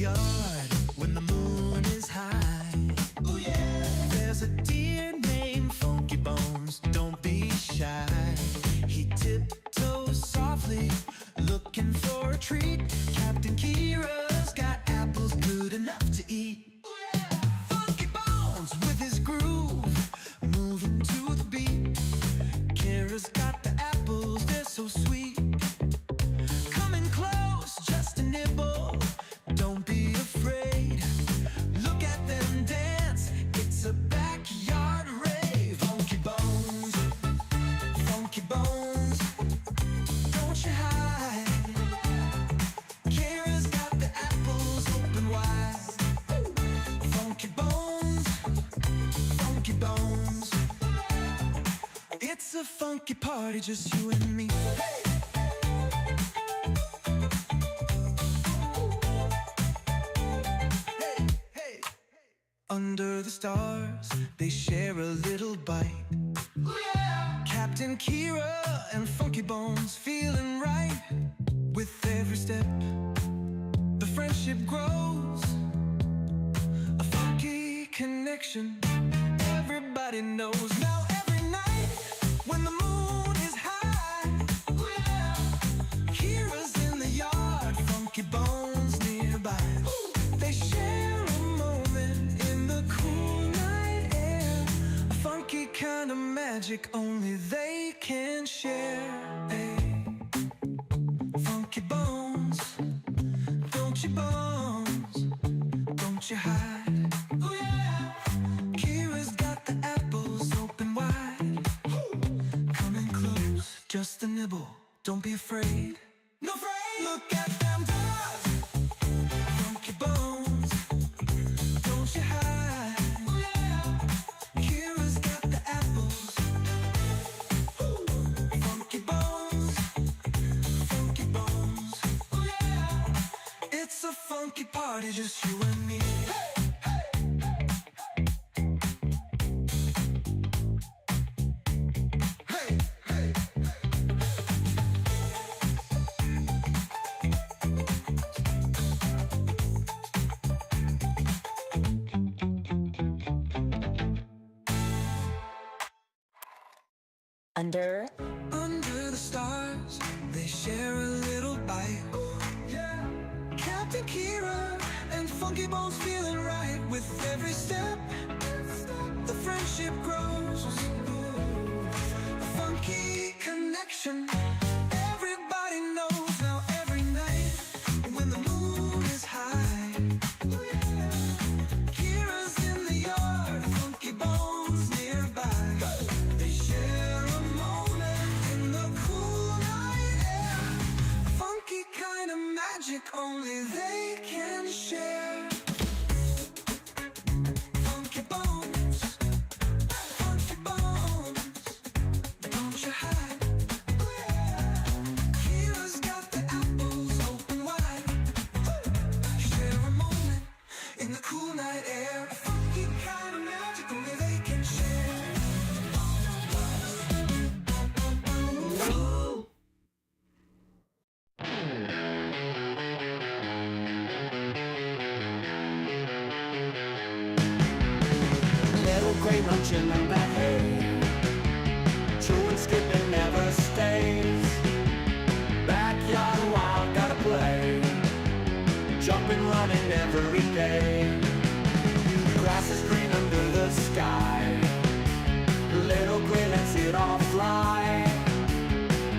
yard when the moon is high. Ooh, yeah. There's a deer named Funky Bones, don't be shy. He tiptoes softly, looking for a treat. Captain Kira's got apples good enough to eat. Ooh, yeah. Funky Bones with his groove, moving to the beat. Kira's got the apples, they're so sweet. Coming close, just a nibble, don't be afraid. Look at them dance, it's a backyard rave. Funky Bones, Funky Bones, don't you hide. Kira's got the apples open wide. Funky Bones, Funky Bones, it's a funky party, just you and me. Under the stars, they share a little bite. Ooh, yeah. Captain Kira and Funky Bones feeling right. With every step, the friendship grows. A funky connection, everybody knows. Now every night, when the moon is high, ooh, yeah. Kira's in the yard, Funky Bones nearby. Ooh. They share a moment in the cool night air. A funky kind of magic only they can share. Hey. Funky Bones, don't you bones, don't you hide. Ooh, yeah. Kira's got the apples open wide. Coming close, just a nibble, don't be afraid. No afraid. Look at them dogs, Funky Bones, don't you hide. Ooh, yeah. Kira's got the apples. Funky Bones, Funky Bones, ooh, yeah. It's a funky party, just you and me. Hey, hey, hey. Under the stars, they share a little bite. Ooh, yeah. Captain Kira and Funky Bones feeling right. With every step, the friendship grows. A funky connection, everybody knows. Now every night, when the moon is high, ooh, yeah. Kira's in the yard, Funky Bones nearby. They share a moment in the cool night air. Funky kind of magic only they can share. Funky Bones, Funky Bones, don't you hide. Ooh, yeah. Kira's got the apples open wide. Share a moment in the cool night air. A funky kind of magic only they can share. Little gray munching on the hay, chewing, skipping, never stays. Backyard wild, gotta play, jumping, running every day. Grass is green under the sky, little gray lets it all fly.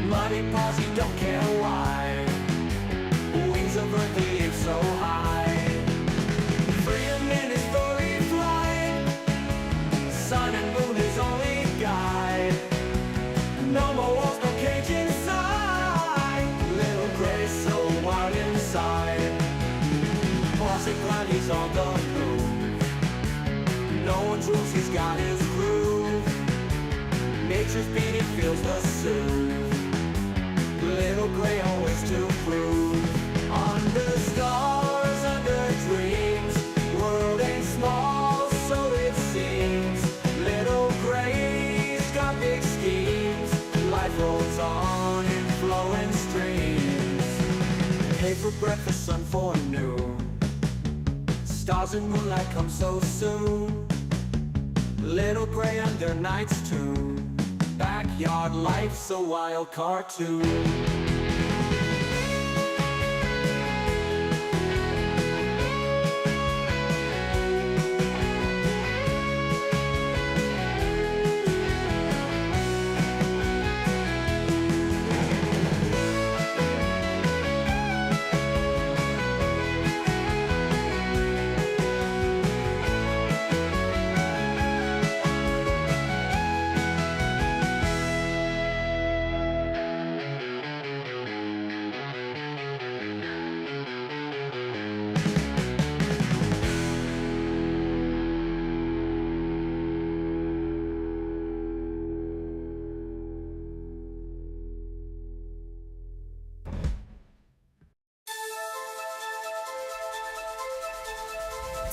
Muddy paws, he don't care why, wings of earth, he aims so high. Freedom in his furry flight, sun and moon his only guide. No more walls, no cage inside, little gray so wild inside. Posh and blind, he's on the move, no one's rules, he's got his groove. Nature's beat, he feels the soothe, little gray always to prove. Under stars, under dreams, world ain't small, so it seems. Little gray's got big schemes, life rolls on in flowing streams. Hay for breakfast, sun for noon, Stars and moonlight come so soon. Little gray under night's tune. Backyard life's a wild cartoon.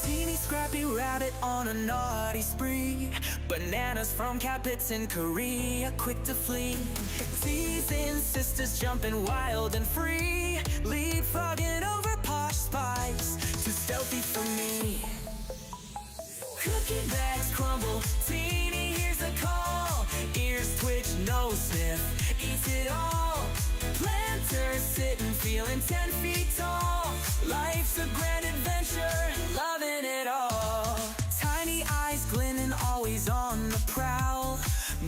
Teeny scrappy rabbit on a naughty spree. Bananas from Capits in Korea, quick to flee. Teasing sisters jumping wild and free. Leapfrogging over Posh spice, too stealthy for me. Cookie bags crumble, Teeny hears a call. Ears twitch, nose sniff, eats it all. Planters sitting, feeling 10 feet tall. Life's a grand adventure, loving it all. Tiny eyes glinting, always on the prowl.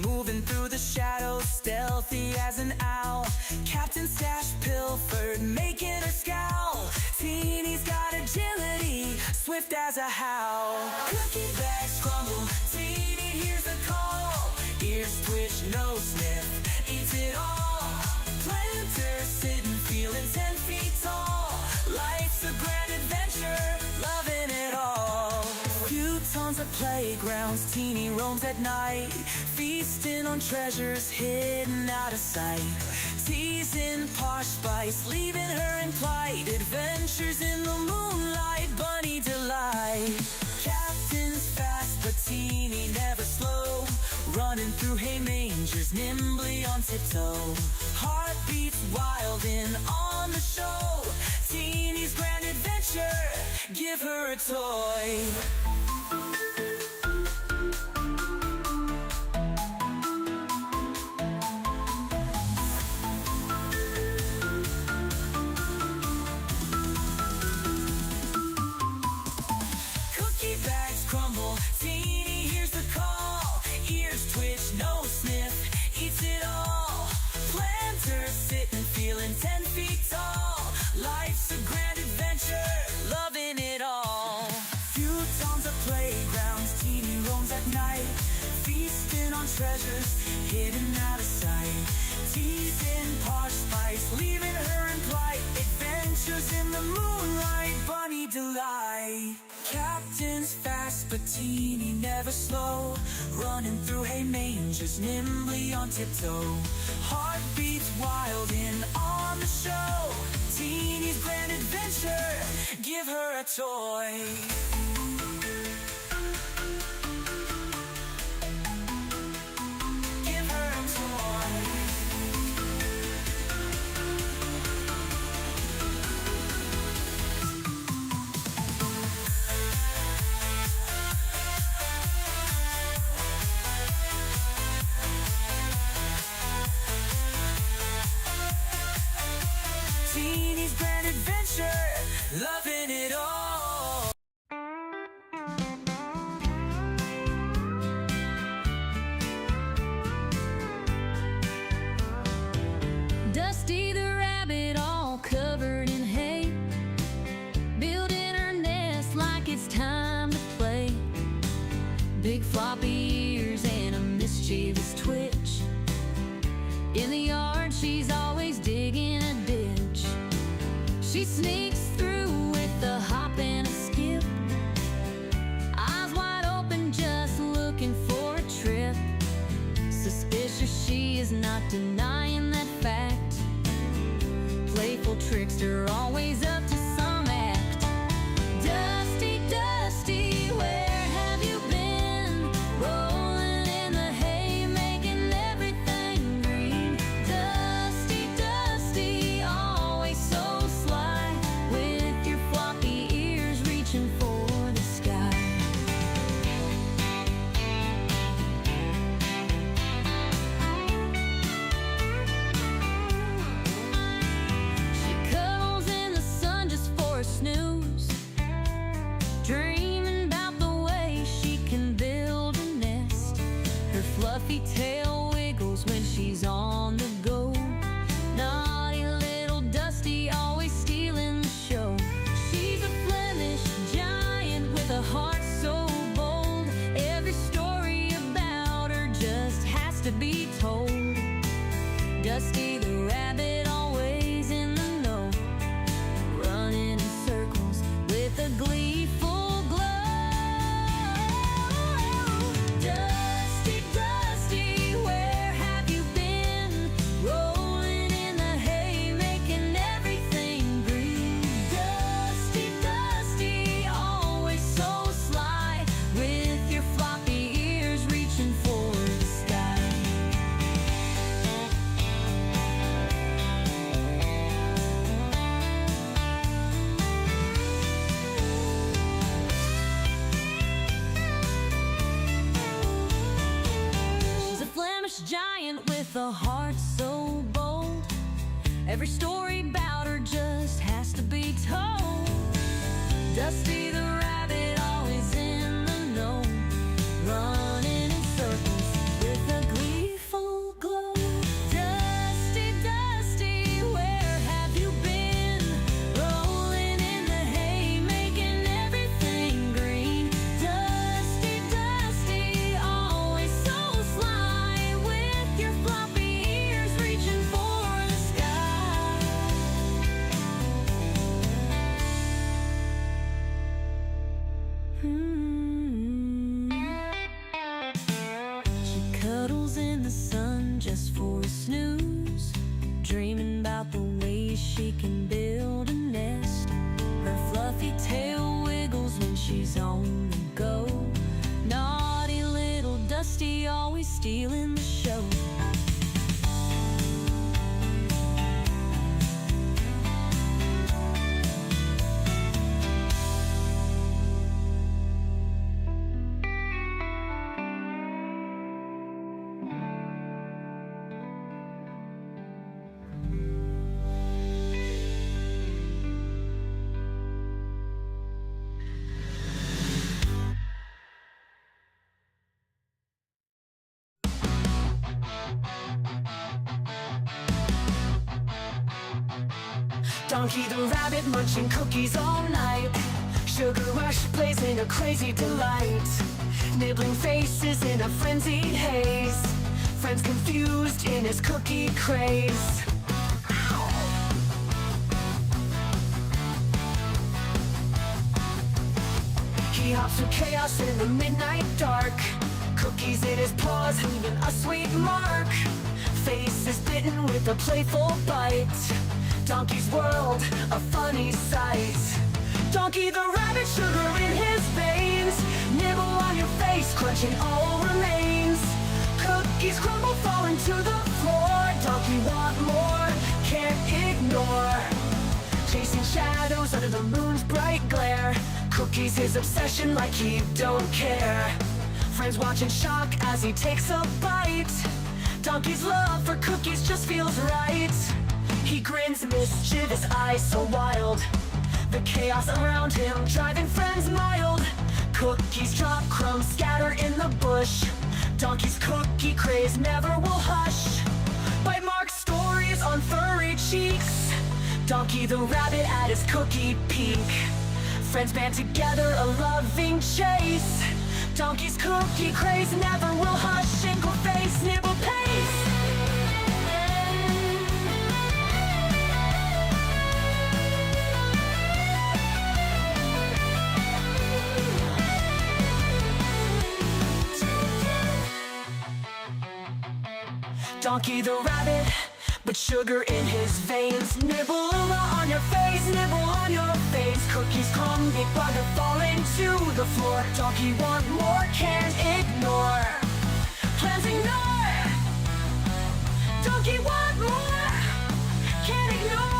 Moving through the shadows, stealthy as an owl. Captain Stash pilfered, making her scowl. Teeny's got agility, swift as a howl. Cookie bags crumble, Teeny hears a call. Ears twitch, nose sniff, eats it all. Planters sitting, feeling 10 feet tall. Life's a grand adventure, loving it all. Few tons of playgrounds, Teeny roams at night. Feasting on treasures hidden out of sight. Teasing Posh spice, leaving her in plight. Adventures in the moonlight, bunny delight. Captain's fast, but Teeny never slow. Running through hay mangers, nimbly on tiptoe. Heartbeats wild and on the show. Teeny's grand adventure, give her a toy. Cookie bags crumble, Teeny hears the call. Ears twitch, nose sniff, eats it all. Planters sitting, feeling 10 feet tall. Life's a grand adventure, loving it all. Few tons of playgrounds, Teeny roams at night. Feasting on treasures, hidden out of sight. Teasing Posh spice, leaving her in plight. Adventures in the moonlight, bunny delight. Captain's fast, but Teeny never slow. Running through hay mangers, nimbly on tiptoe. Heartbeats wild and on the show. Teeny's grand adventure, give her a toy. Give her a toy. Teeny's grand adventure, loving it all. Dusty the rabbit, all covered in hay, building her nest like it's time to play. Big floppy ears and a mischievous twitch. In the yard, she's always digging a ditch. She sneaks through with a hop and a skip, eyes wide open, just looking for a trip. Suspicious, she is not denying that fact. Playful trickster, always up to some act. Dusty, Dusty, where have you been? Rolling in the hay, making everything green. Dusty, Dusty, always so sly. dreaming about the way she can build a nest. Her fluffy tail wiggles when she's on the go. Naughty little Dusty, always stealing the show. She's a Flemish giant with a heart so bold. Every story about her just has to be told. Dusty the rabbit, always in the know, running in circles with a gleeful glow. Dusty, Dusty, where have you been? Rolling in the hay, making everything green. Dusty, Dusty, always so sly, with your floppy ears reaching for the sky. She's a Flemish giant with a heart so bold. Every story about her just has to be told. Dusty the rabbit, always in the know, running in circles with a gleeful glow. Dusty, Dusty, where have you been? Rolling in the hay, making everything green. Dusty, Dusty, always so sly, with your floppy ears reaching for the sky. She cuddles in the sun just for a snooze, dreaming about the way she can build a nest. Her fluffy tail wiggles when she's on the go. Naughty little Dusty, always stealing the show. Donkey the rabbit munching cookies all night. Sugar rush blazing a crazy delight. Nibbling faces in a frenzied haze. Friends confused in his cookie craze. He hops through chaos in the midnight dark. Cookies in his paws leaving a sweet mark. Face is bitten with a playful bite. Donkey's world, a funny sight. Donkey the rabbit, sugar in his veins. Nibble on your face, crunching all remains. Cookies crumble, falling to the floor. Donkey want more, can't ignore. Chasing shadows under the moon's bright glare. Cookies his obsession, like he don't care. Friends watch in shock as he takes a bite. Donkey's love for cookies just feels right. He grins, mischievous eyes so wild. The chaos around him driving friends mild. Cookies drop, crumbs scatter in the bush. Donkey's cookie craze never will hush. Bite mark stories on furry cheeks. Donkey the rabbit at his cookie peak. Friends band together, a loving chase. Donkey's cookie craze never will hush. Inkle face, nibble pace. Donkey the rabbit, but sugar in his veins. Nibble on your face, nibble on your face. Cookies come, big bugger falling to the floor. Donkey want more, can't ignore. Plans ignore. Donkey want more, can't ignore.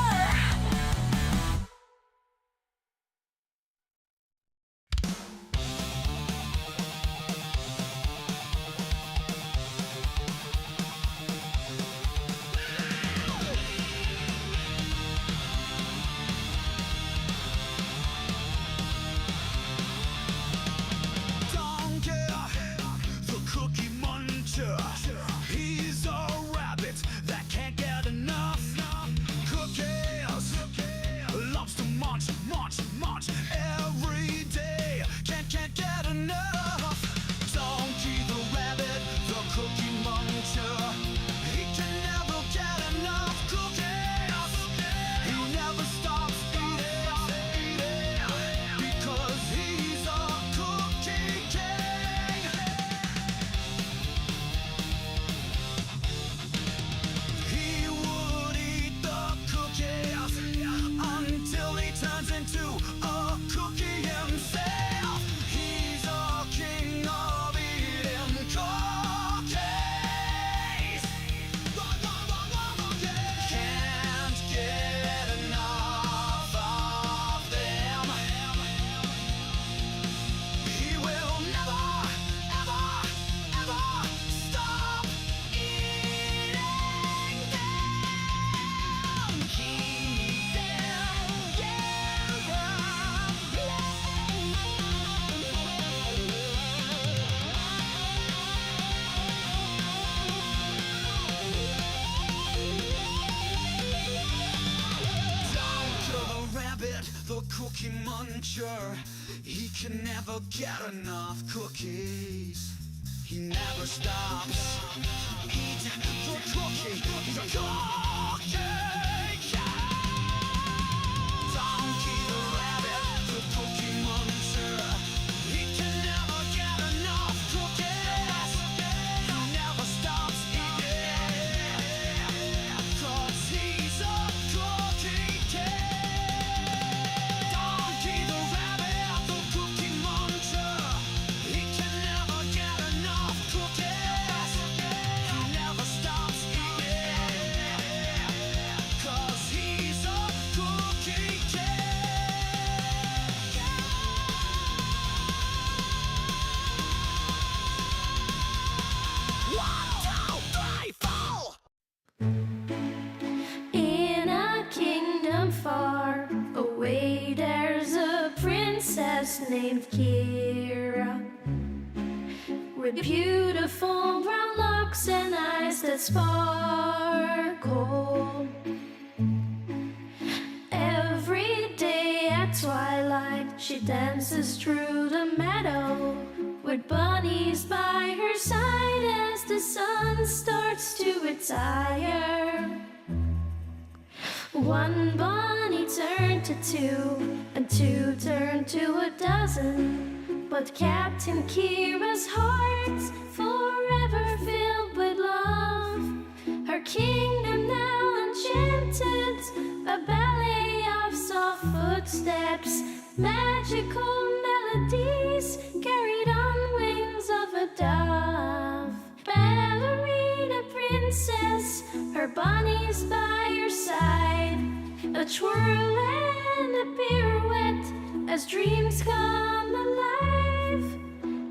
muncher. He can never get enough cookies. He never stops eating the cookie. He's a cookie cat. Donkey the rabbit, the cookie muncher. He can never get enough cookies. He never stops eating, 'cause he's a cookie cat. Donkey the rabbit, the cookie muncher. He can never get enough cookies. He never stops eating, 'cause he's a cookie cat. One, two, three, four. In a kingdom far away, there's a princess named Kira, with beautiful brown locks and eyes that sparkle. Every day at twilight, she dances through the meadow with bunnies by her side as the sun starts to retire. One bunny turned to two, and two turned to a dozen. But Captain Kira's heart's forever filled with love. Her kingdom now enchanted, a ballet of soft footsteps, magical melodies carried on wings of a dove. Ballerina princess, her bunnies by her side, a twirl and a pirouette as dreams come alive.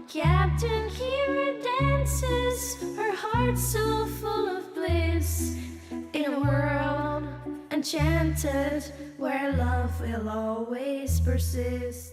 Captain Kira dances, her heart so full of bliss, in a world enchanted where love will always persist.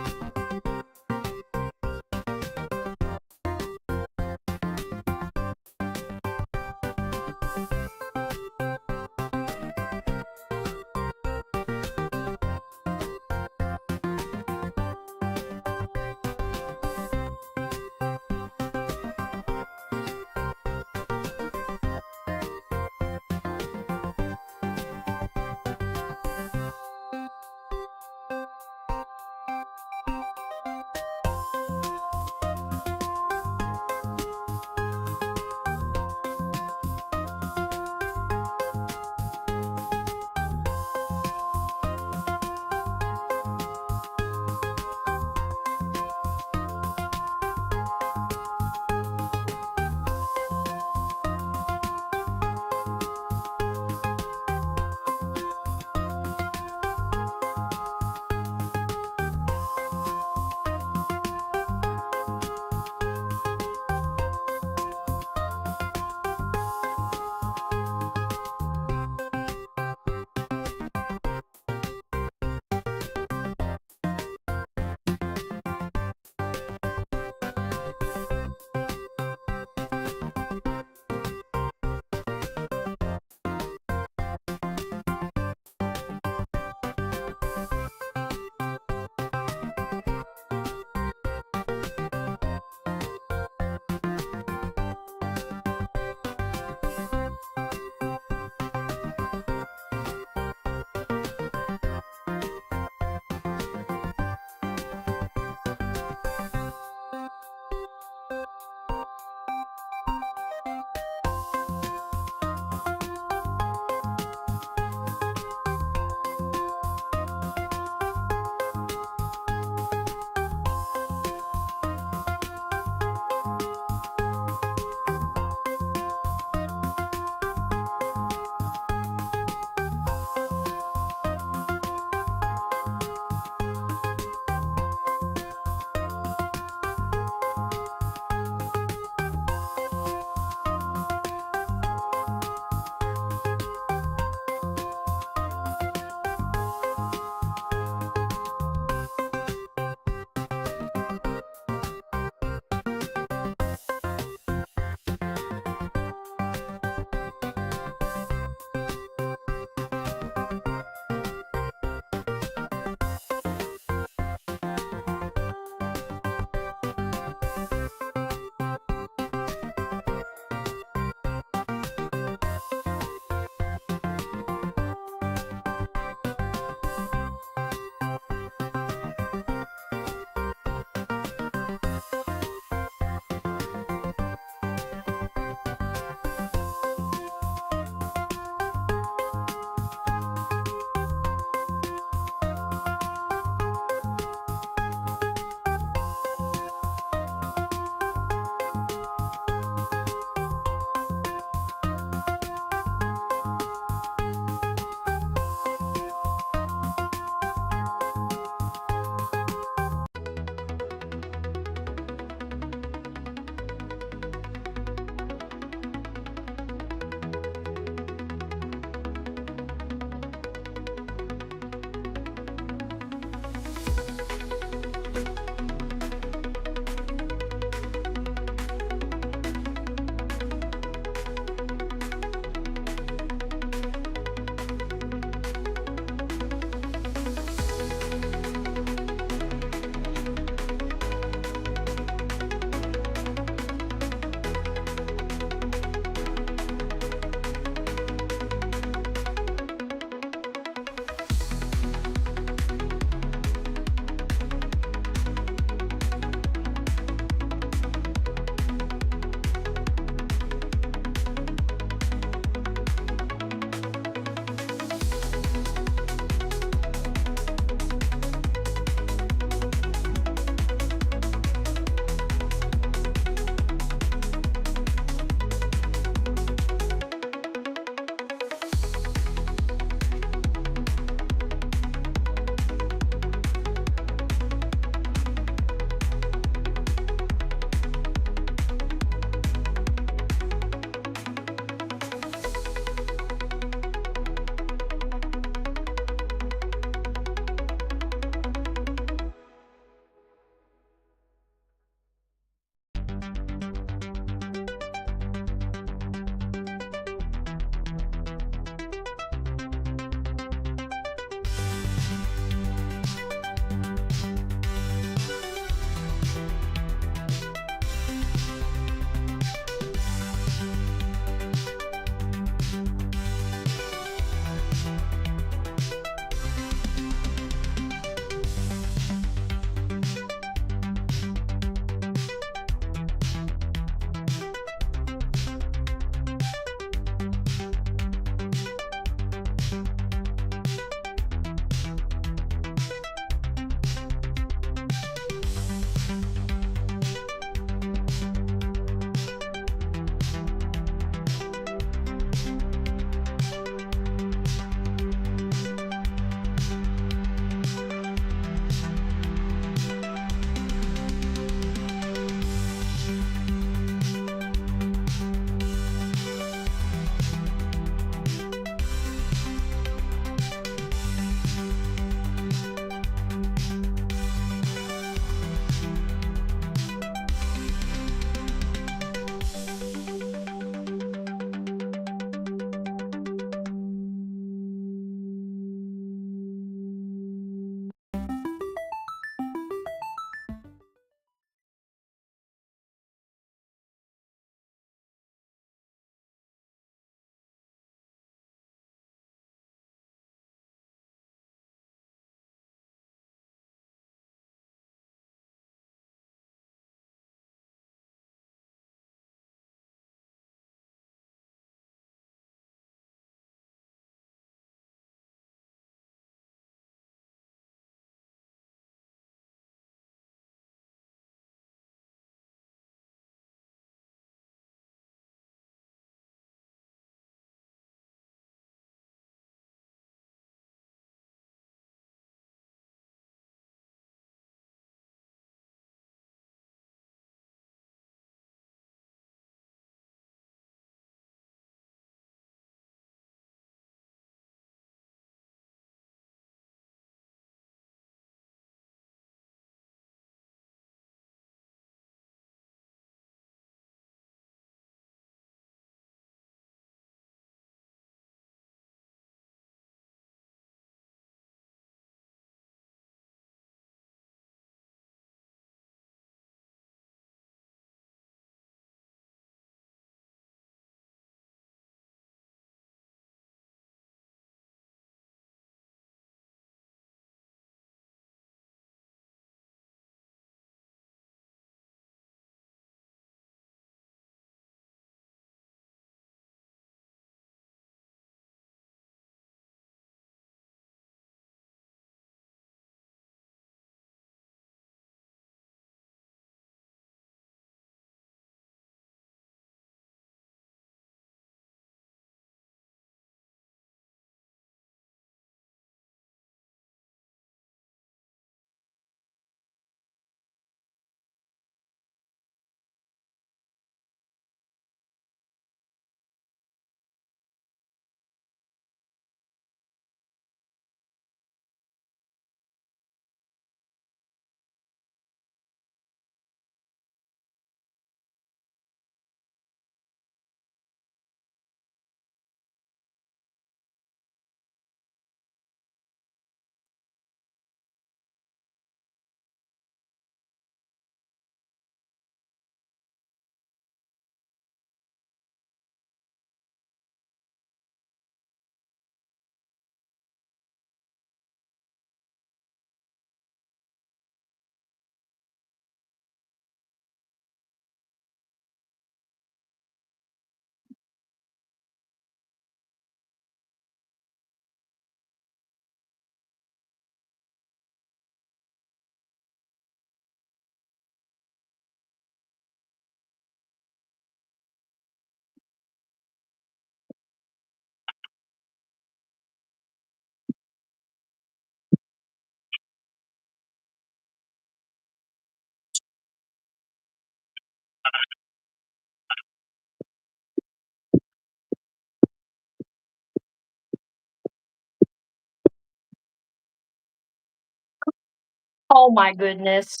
Oh my goodness.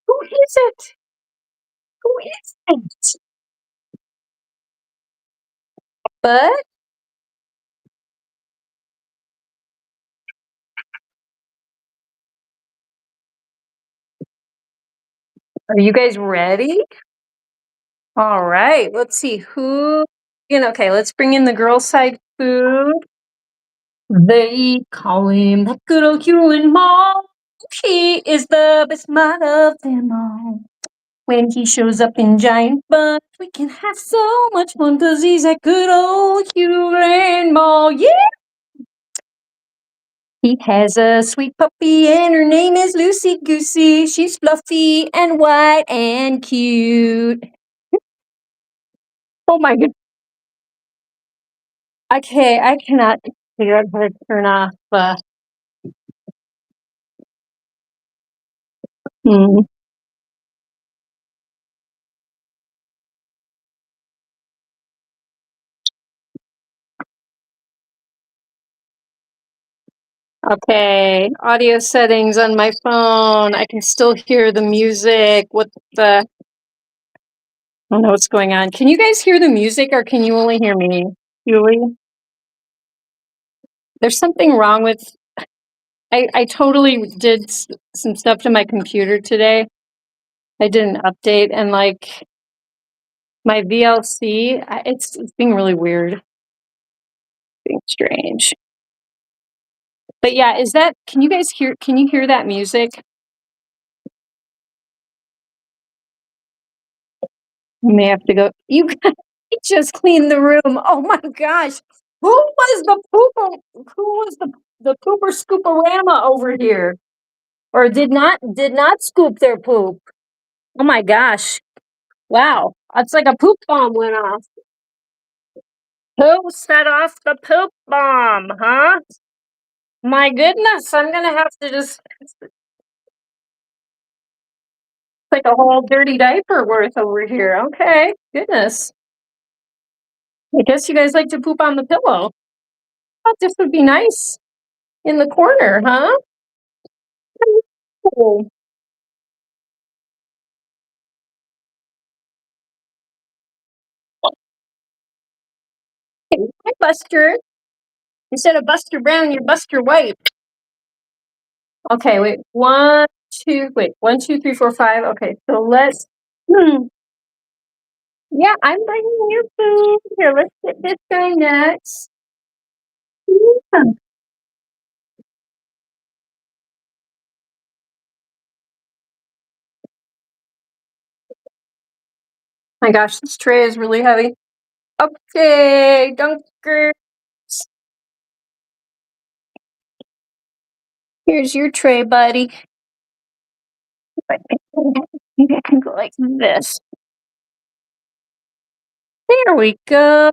Who is it? Who is it? But are you guys ready? All right, let's see who. Okay, let's bring in the girl side food. They call him that good old Hewlin' Mall. He is the best man of them all. When he shows up in giant buns, we can have so much fun because he's that good old Hewlin' Mall. Yeah! He has a sweet puppy and her name is Lucy Goosey. She's fluffy and white and cute. Oh my god. Okay, I cannot figure out how to turn off. Hmm. Okay, audio settings on my phone. I can still hear the music. What the? I don't know what's going on. Can you guys hear the music or can you only hear me? Julie? There's something wrong with. I totally did some stuff to my computer today. I did an update and like my VLC, it's being really weird, being strange. But yeah, can you guys can you hear that music? You may have to go. You guys just cleaned the room. Oh my gosh. Who was the pooper scooperama over here? Or did not scoop their poop? Oh my gosh. Wow. It's like a poop bomb went off. Who set off the poop bomb, huh? My goodness, I'm gonna have to just like a whole dirty diaper worth over here. Okay, goodness. I guess you guys like to poop on the pillow. Thought this would be nice in the corner, huh? Cool. Hi, Buster. Instead of Buster Brown, you're Buster White. Okay, wait. One, two, three, four, five. Okay, so let's. Yeah, I'm bringing you food. Here, let's get this guy next. Yeah. My gosh, this tray is really heavy. Okay, Dunker. Here's your tray, buddy. Maybe I can go like this. There we go.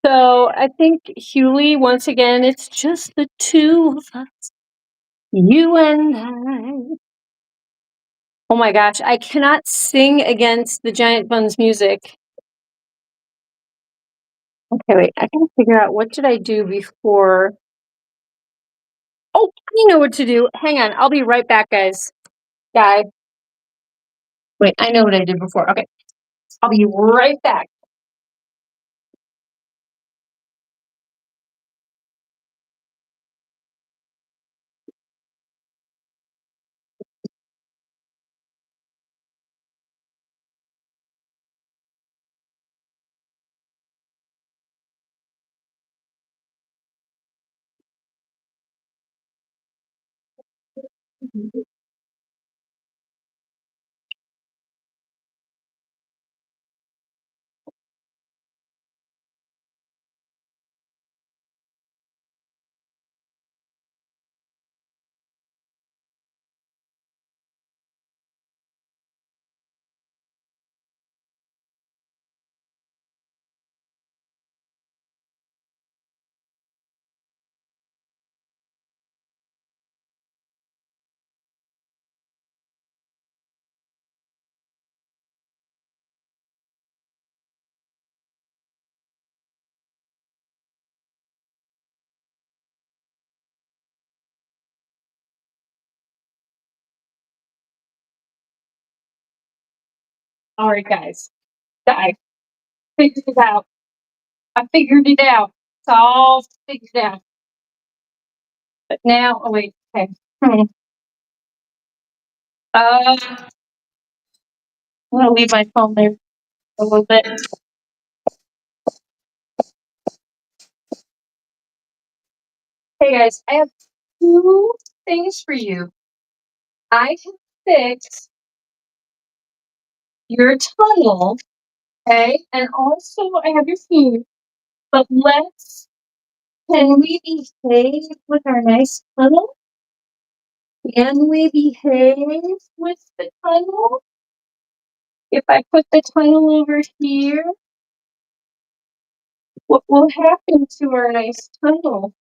So I think Hewley, once again, it's just the two of us. You and I. Oh my gosh, I cannot sing against the Giant Bunz music. Okay, wait, I gotta figure out what did I do before. Oh, I know what to do. Hang on, I'll be right back, guys. Guy. Wait, I know what I did before. Okay, I'll be right back. All right, guys. I figured it out. I figured it out. It's all figured out. But now, oh wait, okay. I'm gonna leave my phone there a little bit. Hey guys, I have two things for you. I can fix your tunnel, okay? And also I have your food. But can we behave with our nice tunnel? Can we behave with the tunnel? If I put the tunnel over here, what will happen to our nice tunnel?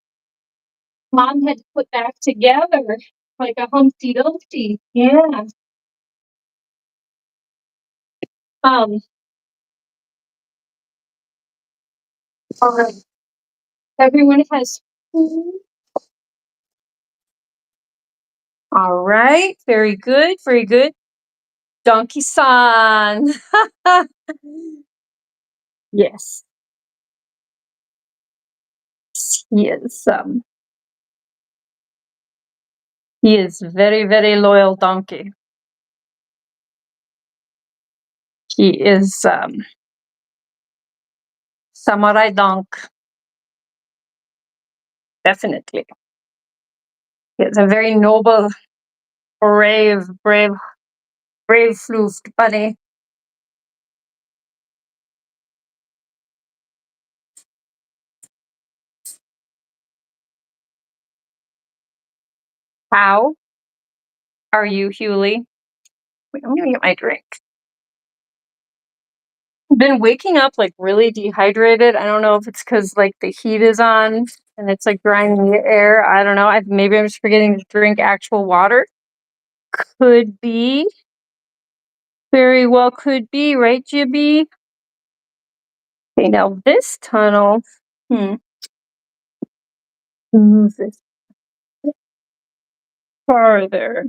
Mom had to put back together like a Humpty Dumpty. Yeah. Um, all right. Everyone has food. All right. Very good. Very good. Donkey-san. Yes. He is. He is very, very loyal donkey. He is samurai donk. Definitely. He is a very noble, brave floofed bunny. How are you, Hewley? Wait, I'm gonna get my drink. I've been waking up like really dehydrated. I don't know if it's because like the heat is on and it's like drying the air. I don't know. Maybe I'm just forgetting to drink actual water. Could be. Very well could be, right, Jibby? Okay, now this tunnel. Move this farther.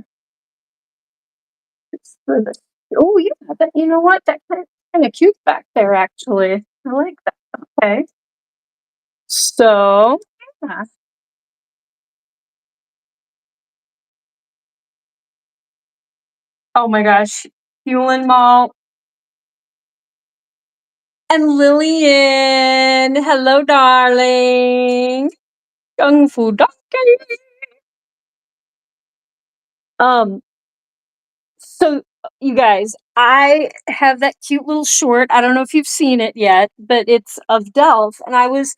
It's for the. Oh yeah, that you know what? That kind of cute back there actually. I like that. Okay. So yeah. Oh my gosh. Hewlin Mall and Lillian. Hello, darling. Kung Fu Donkey. So you guys, I have that cute little short. I don't know if you've seen it yet, but it's of Delph, and I was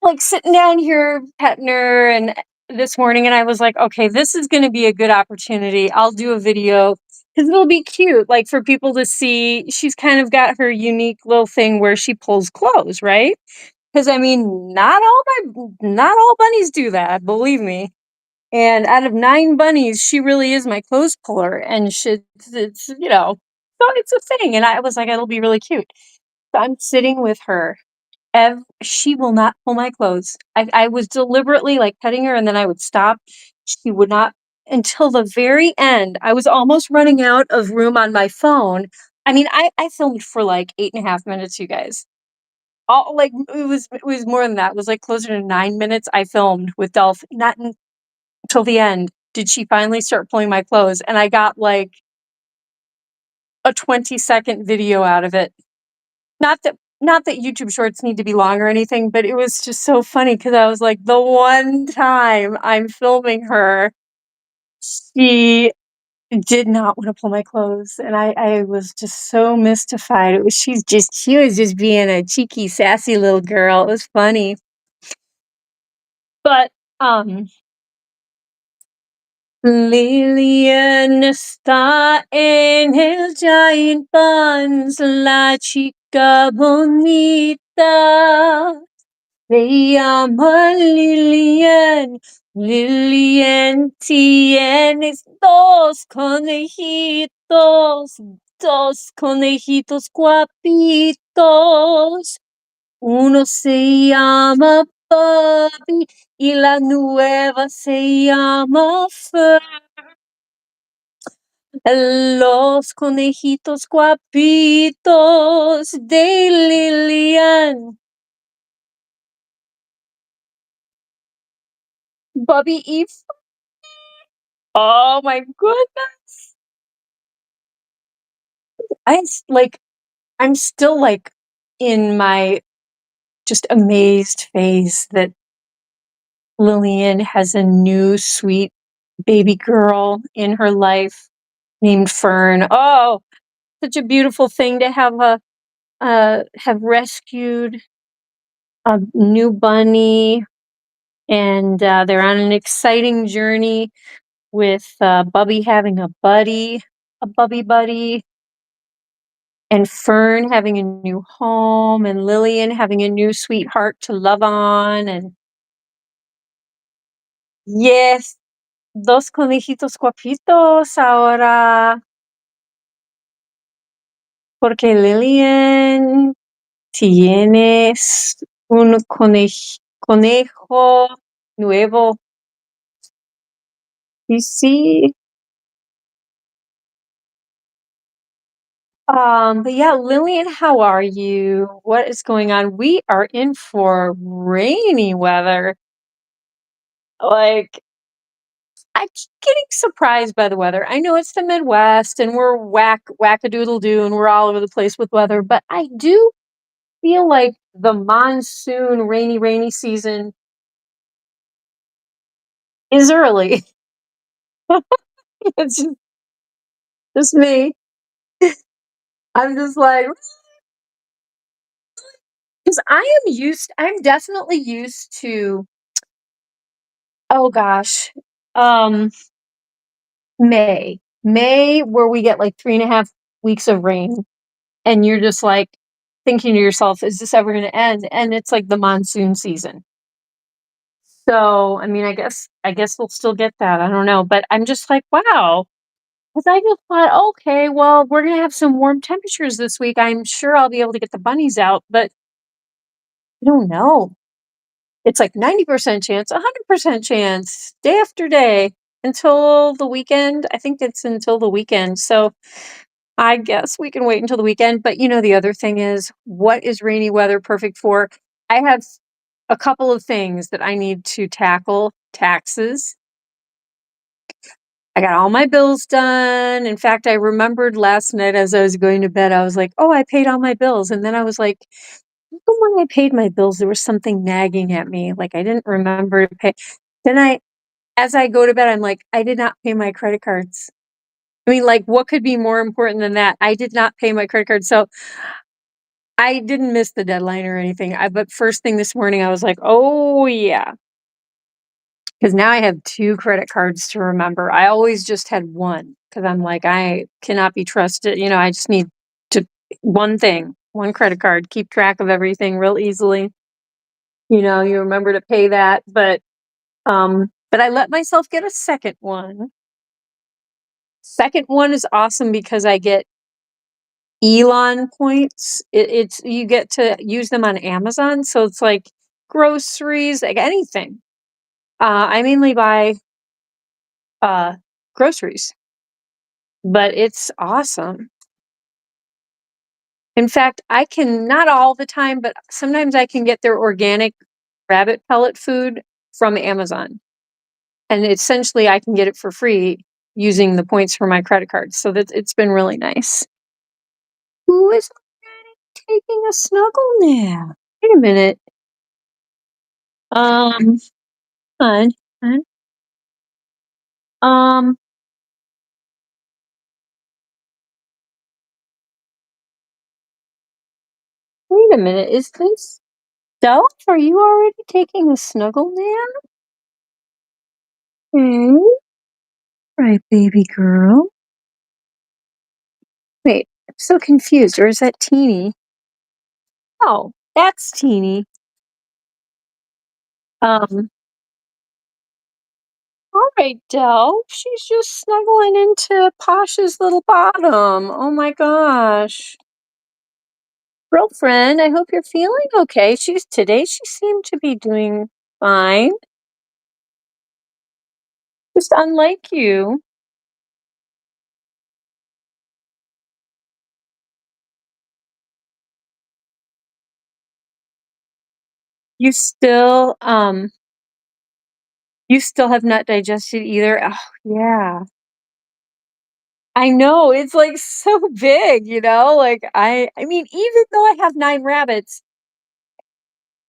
like sitting down here petting her and this morning, and I was like, okay, this is going to be a good opportunity. I'll do a video because it'll be cute, like for people to see. She's kind of got her unique little thing where she pulls clothes, right? Because I mean, not all bunnies do that, believe me. And out of 9 bunnies, she really is my clothes puller, and it's so it's a thing. And I was like, it'll be really cute. So I'm sitting with her. She will not pull my clothes. I was deliberately like petting her, and then I would stop. She would not until the very end. I was almost running out of room on my phone. I mean, I filmed for like 8.5 minutes, you guys. All like it was more than that. It was like closer to 9 minutes I filmed with Delph. Not until the end did she finally start pulling my clothes, and I got like a 20-second video out of it. Not that YouTube shorts need to be long or anything, but it was just so funny because I was like, the one time I'm filming her, she did not want to pull my clothes, and I was just so mystified. She was just being a cheeky, sassy little girl. It was funny. But Lillian está en el giant Bunz, la chica bonita. Se llama Lillian. Lillian tienes dos conejitos guapitos. Uno se llama Bobby y la nueva se llama Fur. Los conejitos guapitos de Lilian. Bubby Eve. Oh my goodness. I'm still like in my just amazed phase that Lillian has a new sweet baby girl in her life named Fern. Oh, such a beautiful thing to have rescued a new bunny, and they're on an exciting journey with Bubby having a bubby buddy, and Fern having a new home, and Lillian having a new sweetheart to love on. And yes, dos conejitos guapitos ahora, porque Lillian tienes un conejo nuevo. You see? But yeah, Lillian, how are you? What is going on? We are in for rainy weather. Like, I keep getting surprised by the weather. I know it's the Midwest and we're whack-a-doodle-doo and we're all over the place with weather, but I do feel like the monsoon rainy season is early. It's just me. I'm just like, because I'm definitely used to, oh gosh, um, May, where we get like 3.5 weeks of rain, and you're just like thinking to yourself, is this ever going to end? And it's like the monsoon season. So, I mean, I guess we'll still get that. I don't know, but I'm just like, wow. Because I just thought, okay, well, we're gonna have some warm temperatures this week. I'm sure I'll be able to get the bunnies out, but I don't know. It's like 90% chance, 100% chance, day after day until the weekend. I think it's until the weekend. So I guess we can wait until the weekend. But the other thing is, what is rainy weather perfect for? I have a couple of things that I need to tackle. Taxes. I got all my bills done. In fact, I remembered last night as I was going to bed, I was like, oh, I paid all my bills. And then I was like, even when I paid my bills, there was something nagging at me. Like I didn't remember to pay. Then as I go to bed, I'm like, I did not pay my credit cards. I mean, like, what could be more important than that? I did not pay my credit card. So I didn't miss the deadline or anything. But first thing this morning, I was like, oh, yeah. Because now I have two credit cards to remember. I always just had one because I'm like, I cannot be trusted. I just need to one thing, one credit card, keep track of everything real easily. You remember to pay that. But I let myself get a second one. Second one is awesome because I get Elon points. It's you get to use them on Amazon. So it's like groceries, like anything. I mainly buy groceries, but it's awesome. In fact, I can not all the time, but sometimes I can get their organic rabbit pellet food from Amazon. And essentially I can get it for free using the points for my credit card. So it's been really nice. Who is taking a snuggle nap? Wait a minute. Um, hon, hon. Um, wait a minute. Is this Delph? Are you already taking a snuggle nap? Hmm? Right, baby girl. Wait, I'm so confused. Or is that Teeny? Oh, that's Teeny. Um, all right, Delph. She's just snuggling into Posh's little bottom. Oh my gosh. Girlfriend, I hope you're feeling okay. Today she seemed to be doing fine. Just unlike you. You still have not digested either? Oh, yeah. I know, it's, like, so big, you know? Like, I mean, even though I have 9 rabbits,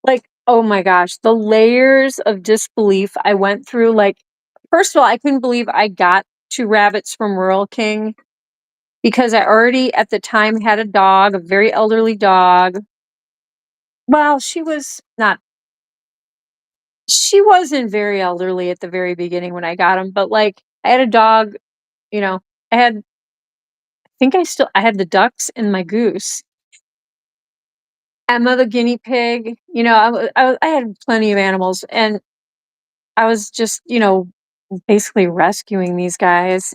like, oh my gosh, the layers of disbelief I went through, like, first of all, I couldn't believe I got 2 rabbits from Rural King because I already, at the time, had a dog, a very elderly dog. Well, she wasn't very elderly at the very beginning when I got him, but, like, I had a dog, you know, I had I had the ducks and my goose. Emma the guinea pig, you know, I had plenty of animals, and I was just, basically rescuing these guys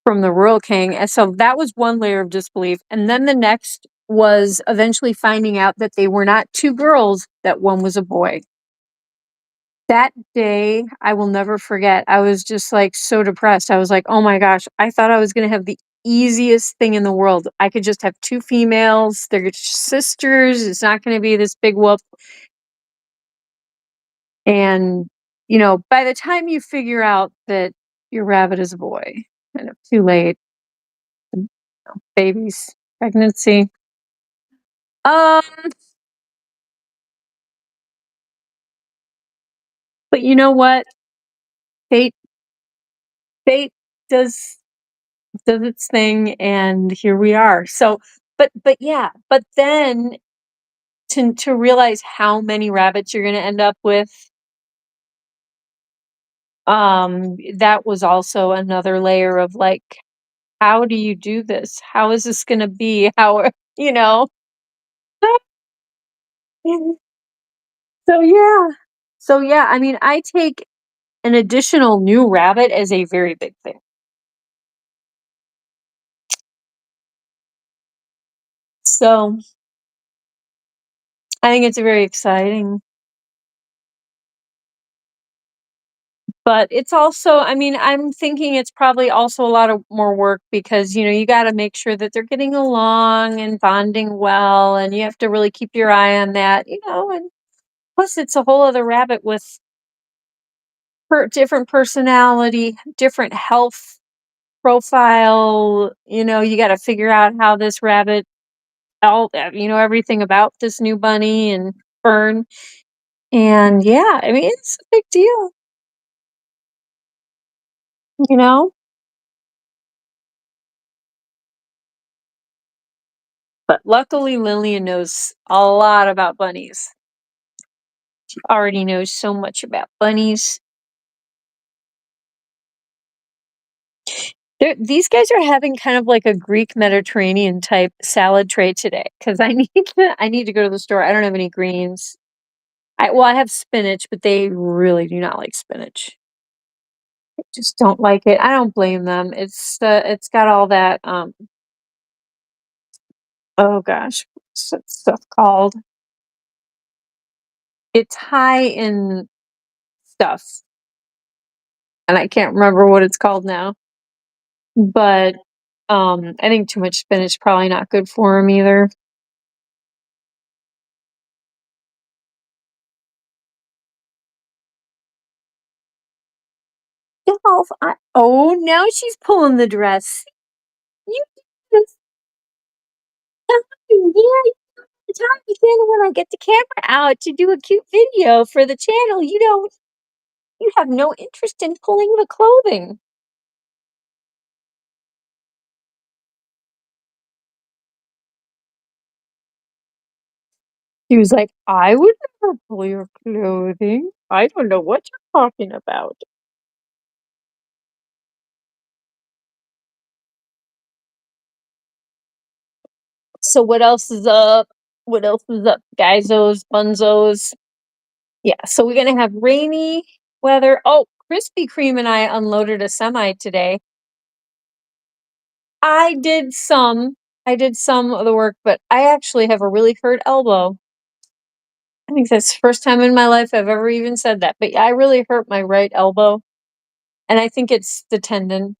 from the Rural King, and so that was one layer of disbelief, and then the next was eventually finding out that they were not 2 girls, that one was a boy. That day, I will never forget. I was just, like, so depressed. I was like, "Oh my gosh, I thought I was gonna have the easiest thing in the world. I could just have 2 females, they're just sisters, it's not gonna be this big whoop." And, by the time you figure out that your rabbit is a boy, kind of too late. Babies, pregnancy. Um, but you know what? Fate fate does does its thing, and here we are. So, but yeah, but then to realize how many rabbits you're gonna end up with, that was also another layer of, like, how do you do this? How is this gonna be? You know? So, yeah. So, yeah, I mean, I take an additional new rabbit as a very big thing. So, I think it's very exciting, but it's also, I mean, I'm thinking it's probably also a lot of more work because, you gotta make sure that they're getting along and bonding well, and you have to really keep your eye on that, and plus it's a whole other rabbit with different personality, different health profile, you gotta figure out how this rabbit everything about this new bunny and fern. And yeah, I mean, it's a big deal, you know? But luckily, Lillian knows a lot about bunnies. She already knows so much about bunnies. These guys are having kind of like a Greek Mediterranean type salad tray today because I need to go to the store. I don't have any greens. I have spinach, but they really do not like spinach. I just don't like it. I don't blame them. It's got all that oh gosh, what's that stuff called? It's high in stuff, and I can't remember what it's called now. But, I think too much spinach probably not good for him either. Dolph, oh, now she's pulling the dress. You just yeah, the time again when I get the camera out to do a cute video for the channel, you have no interest in pulling the clothing. He was like, "I would never pull your clothing. I don't know what you're talking about." So what else is up? What else is up, guys? Bunzos? Yeah, so we're gonna have rainy weather. Oh, Krispy Kreme and I unloaded a semi today. I did some. I did some of the work, but I actually have a really hurt elbow. I think that's the first time in my life I've ever even said that, but yeah, I really hurt my right elbow, and I think it's the tendon,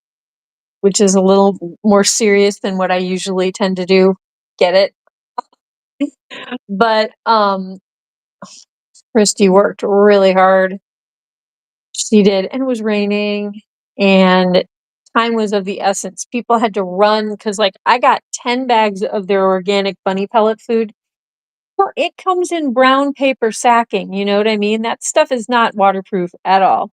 which is a little more serious than what I usually tend to do. Get it? But Christy worked really hard. She did, and it was raining, and time was of the essence. People had to run because, like, I got 10 bags of their organic bunny pellet food. Well, it comes in brown paper sacking, you know what I mean? That stuff is not waterproof at all.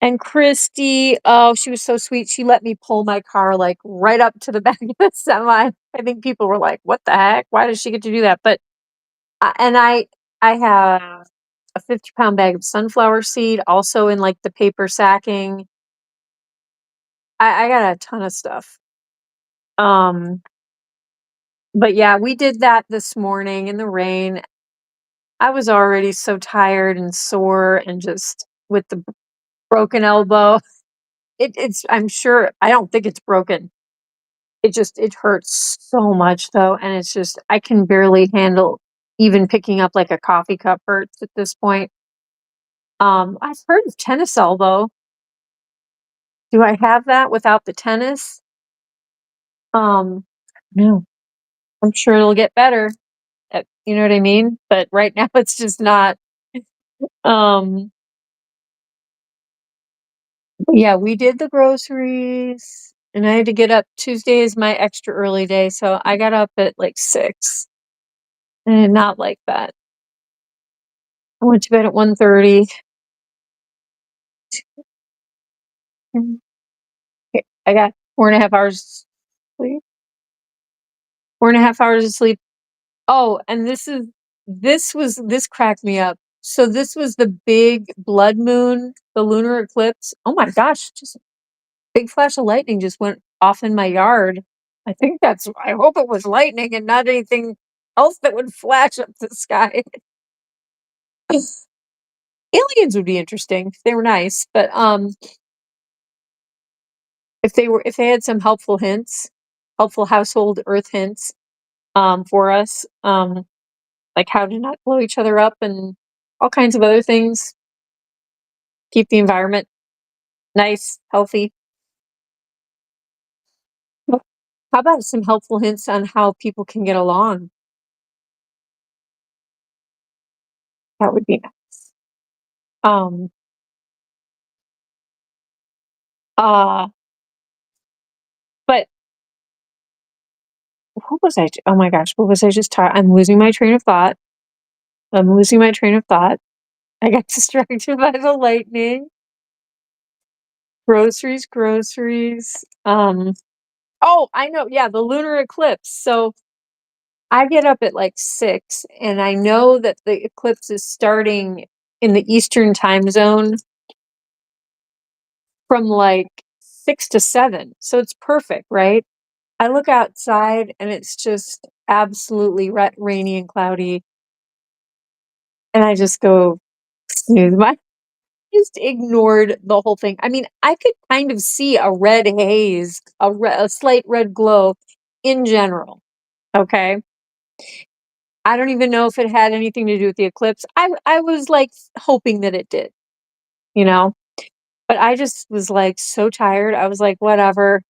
And Christy, oh, she was so sweet. She let me pull my car like right up to the back of the semi. I think people were like, "What the heck? Why does she get to do that?" But I have a 50-pound bag of sunflower seed, also in like the paper sacking. I got a ton of stuff. Um, but yeah, we did that this morning in the rain. I was already so tired and sore and just with the broken elbow. It's I'm sure I don't think it's broken. It hurts so much though, and it's just I can barely handle even picking up like a coffee cup hurts at this point. I've heard of tennis elbow. Do I have that without the tennis? No. I'm sure it'll get better. You know what I mean? But right now it's just not. Um, but yeah, we did the groceries, and I had to get up. Tuesday is my extra early day, so I got up at like 6. And I did not like that. I went to bed at 1:30. Okay, I got 4.5 hours sleep. 4.5 hours of sleep. Oh, and this cracked me up. So this was the big blood moon, the lunar eclipse. Oh my gosh, just big flash of lightning just went off in my yard. I hope it was lightning and not anything else that would flash up the sky. Aliens would be interesting if they were nice, but if they had some helpful hints, helpful household earth hints for us, like how to not blow each other up and all kinds of other things, keep the environment nice, healthy. How about some helpful hints on how people can get along? That would be nice. Um, uh, but what was oh my gosh, what was I just talking? I'm losing my train of thought. I'm losing my train of thought. I got distracted by the lightning. Groceries, groceries. Oh, I know. Yeah, the lunar eclipse. So I get up at like 6, and I know that the eclipse is starting in the Eastern time zone from like 6 to 7. So it's perfect, right? I look outside and it's just absolutely rainy and cloudy. And I just go snooze. My just ignored the whole thing. I mean, I could kind of see a red haze, a slight red glow in general. Okay. I don't even know if it had anything to do with the eclipse. I was like hoping that it did, you know, but I just was like so tired. I was like, whatever.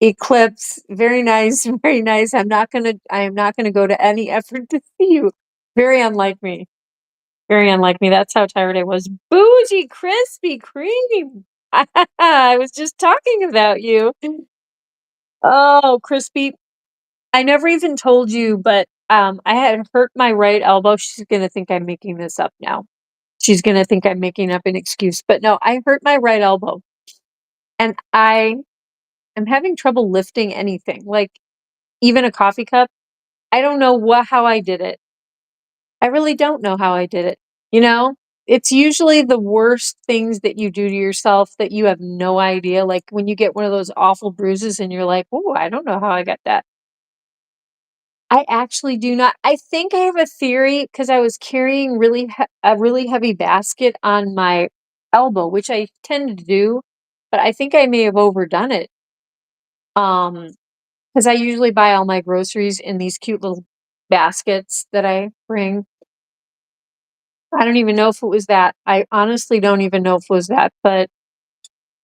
Eclipse, very nice, very nice. I am not gonna go to any effort to see you. Very unlike me. Very unlike me. That's how tired I was. Bougie Krispy Kreme. I was just talking about you. Oh, Crispy. I never even told you, but I had hurt my right elbow. She's gonna think I'm making this up now. She's gonna think I'm making up an excuse. But no, I hurt my right elbow. And I am having trouble lifting anything, like even a coffee cup. I don't know how I did it. I really don't know how I did it. You know, it's usually the worst things that you do to yourself that you have no idea. Like when you get one of those awful bruises and you're like, oh, I don't know how I got that. I actually do not. I think I have a theory because I was carrying a really heavy basket on my elbow, which I tend to do, but I think I may have overdone it. Because I usually buy all my groceries in these cute little baskets that I bring. I don't even know if it was that. I honestly don't even know if it was that, but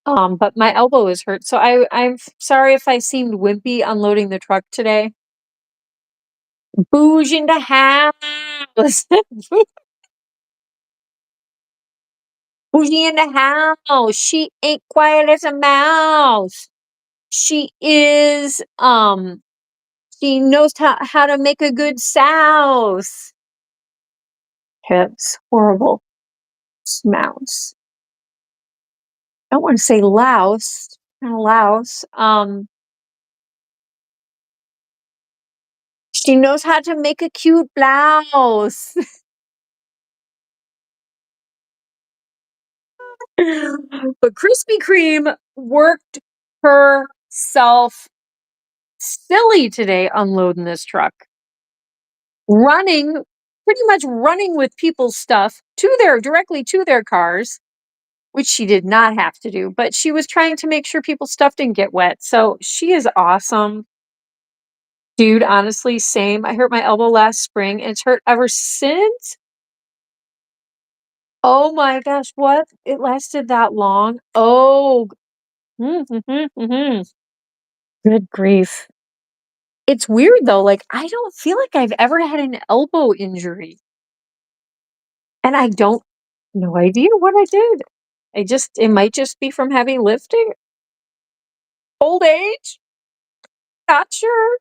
my elbow is hurt. So I'm sorry if I seemed wimpy unloading the truck today. Bouge in the house. Bougie in the house. She ain't quiet as a mouse. She is, she knows how to make a good souse. Hips, horrible. Mouse. I don't want to say louse. Not louse. She knows how to make a cute blouse. But Krispy Kreme worked herself silly today unloading this truck. Running, pretty much running with people's stuff directly to their cars, which she did not have to do, but she was trying to make sure people's stuff didn't get wet. So she is awesome. Dude, honestly, same. I hurt my elbow last spring and it's hurt ever since. Oh my gosh, what? It lasted that long? Oh, good grief. It's weird though, like, I don't feel like I've ever had an elbow injury. And I don't no idea what I did. It might just be from heavy lifting. Old age? Not sure.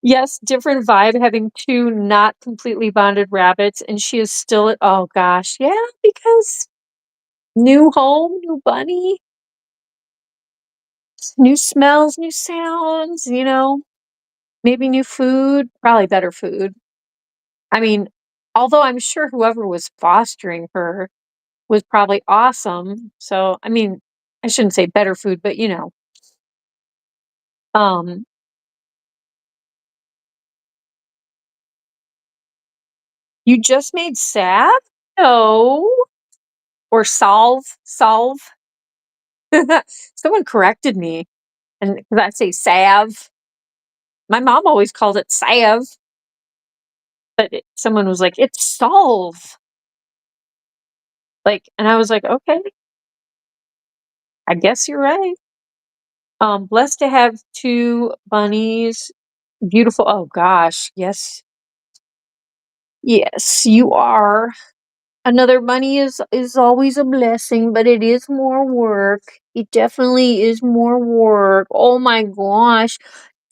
Yes, different vibe having 2 not completely bonded rabbits, and she is still oh gosh, yeah, because new home, new bunny, new smells, new sounds, maybe new food, probably better food. I mean, although I'm sure whoever was fostering her was probably awesome. So, I mean, I shouldn't say better food, but um, you just made salve? No. Or solve. Someone corrected me, and because I say salve. My mom always called it salve, but someone was like, "It's solve." Like, and I was like, "Okay, I guess you're right." Blessed to have 2 bunnies. Beautiful. Oh gosh, yes, yes, you are. Another bunny is always a blessing, but it is more work. It definitely is more work. Oh my gosh,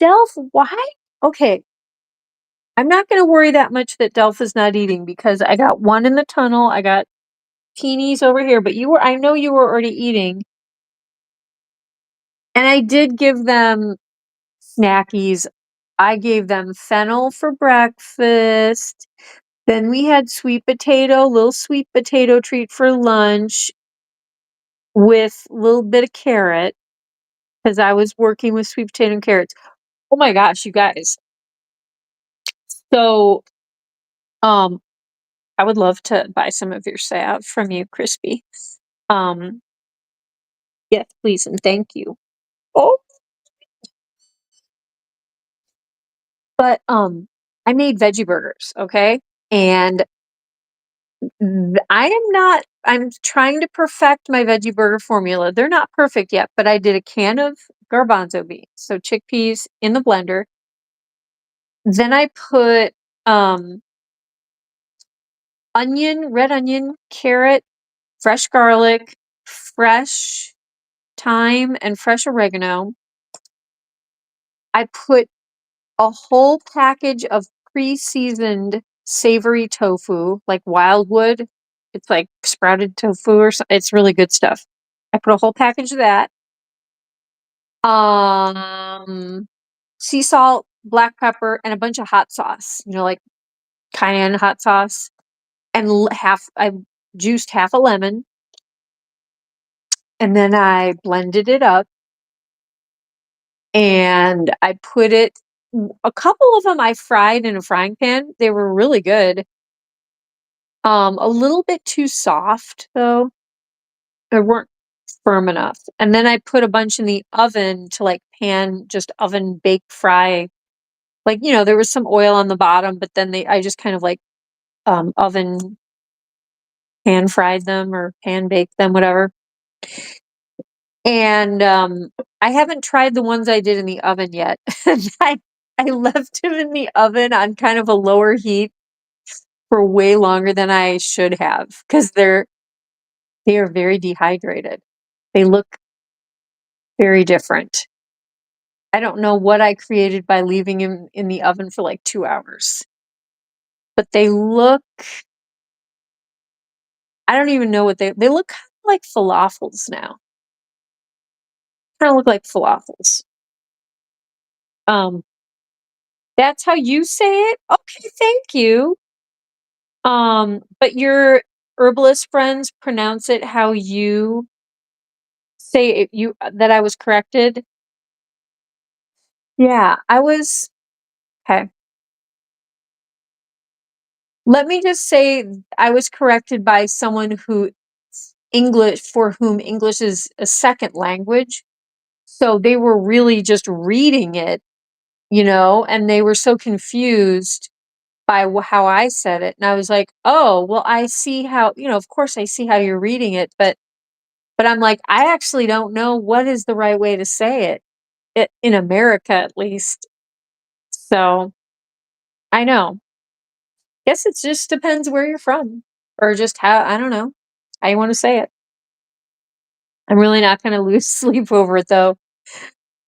Delph, why? Okay, I'm not going to worry that much that Delph is not eating because I got one in the tunnel. I got teenies over here, but I know you were already eating. And I did give them snackies. I gave them fennel for breakfast. Then we had little sweet potato treat for lunch with a little bit of carrot because I was working with sweet potato and carrots. Oh my gosh, you guys. So, um, I would love to buy some of your salve from you, Crispy. Um, yes, please and thank you. Oh, but I made veggie burgers, okay? And I'm trying to perfect my veggie burger formula. They're not perfect yet, but I did a can of garbanzo beans, so chickpeas in the blender. Then I put red onion, carrot, fresh garlic, fresh thyme, and fresh oregano. I put a whole package of pre-seasoned savory tofu, like Wildwood. It's like sprouted tofu or something. It's really good stuff. I put a whole package of that. Sea salt, black pepper, and a bunch of hot sauce. Like cayenne hot sauce, and I juiced half a lemon, and then I blended it up, and I put it. A couple of them I fried in a frying pan. They were really good. A little bit too soft though. They weren't firm enough. And then I put a bunch in the oven to like just oven bake fry. Like, there was some oil on the bottom, but then I just kind of like oven pan fried them or pan baked them, whatever. And I haven't tried the ones I did in the oven yet. I left them in the oven on kind of a lower heat for way longer than I should have because They are very dehydrated. They look very different. I don't know what I created by leaving them in the oven for like 2 hours. But they look I don't even know what they look kinda like falafels now. Kinda look like falafels. Um, that's how you say it? Okay, thank you. But your herbalist friends pronounce it how you say it you that I was corrected? Yeah, I was okay. Let me just say I was corrected by someone who English for whom English is a second language. So they were really just reading it, and they were so confused by how I said it. And I was like, "Oh, well, I see how, of course I see how you're reading it, but I'm like, I actually don't know what is the right way to say it in America at least." So I know. Guess it just depends where you're from or just how, I don't know, how you want to say it. I'm really not going to lose sleep over it though.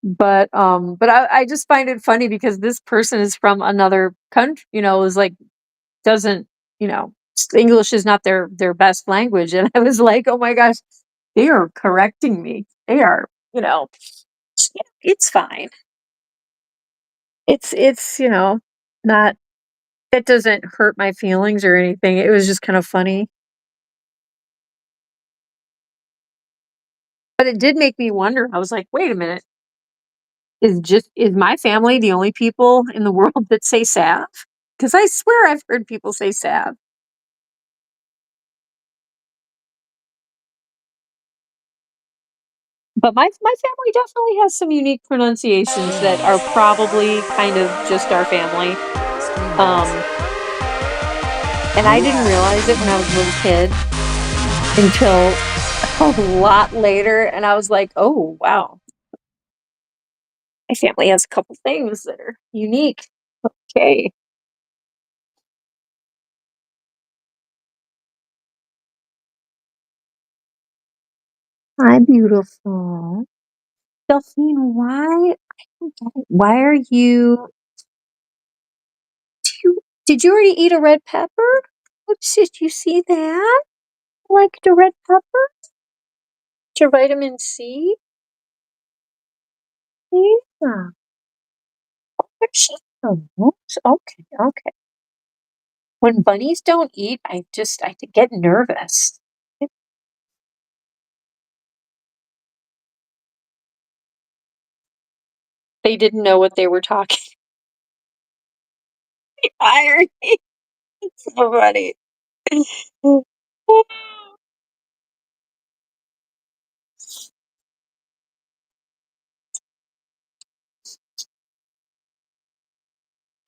But I just find it funny because this person is from another country, is like doesn't, English is not their best language. And I was like, oh my gosh, they are correcting me. They are, yeah, it's fine. It's, not that doesn't hurt my feelings or anything. It was just kind of funny. But it did make me wonder. I was like, wait a minute. Is my family the only people in the world that say salve? Because I swear I've heard people say salve. But my family definitely has some unique pronunciations that are probably kind of just our family. Um, and I didn't realize it when I was a little kid until a lot later, and I was like, "Oh, wow. My family has a couple things that are unique." Okay. Hi, beautiful. Delphine, why I don't get it. Why are you did you already eat a red pepper? Did you see that? Like the red pepper? Your vitamin C? Yeah. There's just okay, okay. When bunnies don't eat, I get nervous. They didn't know what they were talking. Irony. So funny.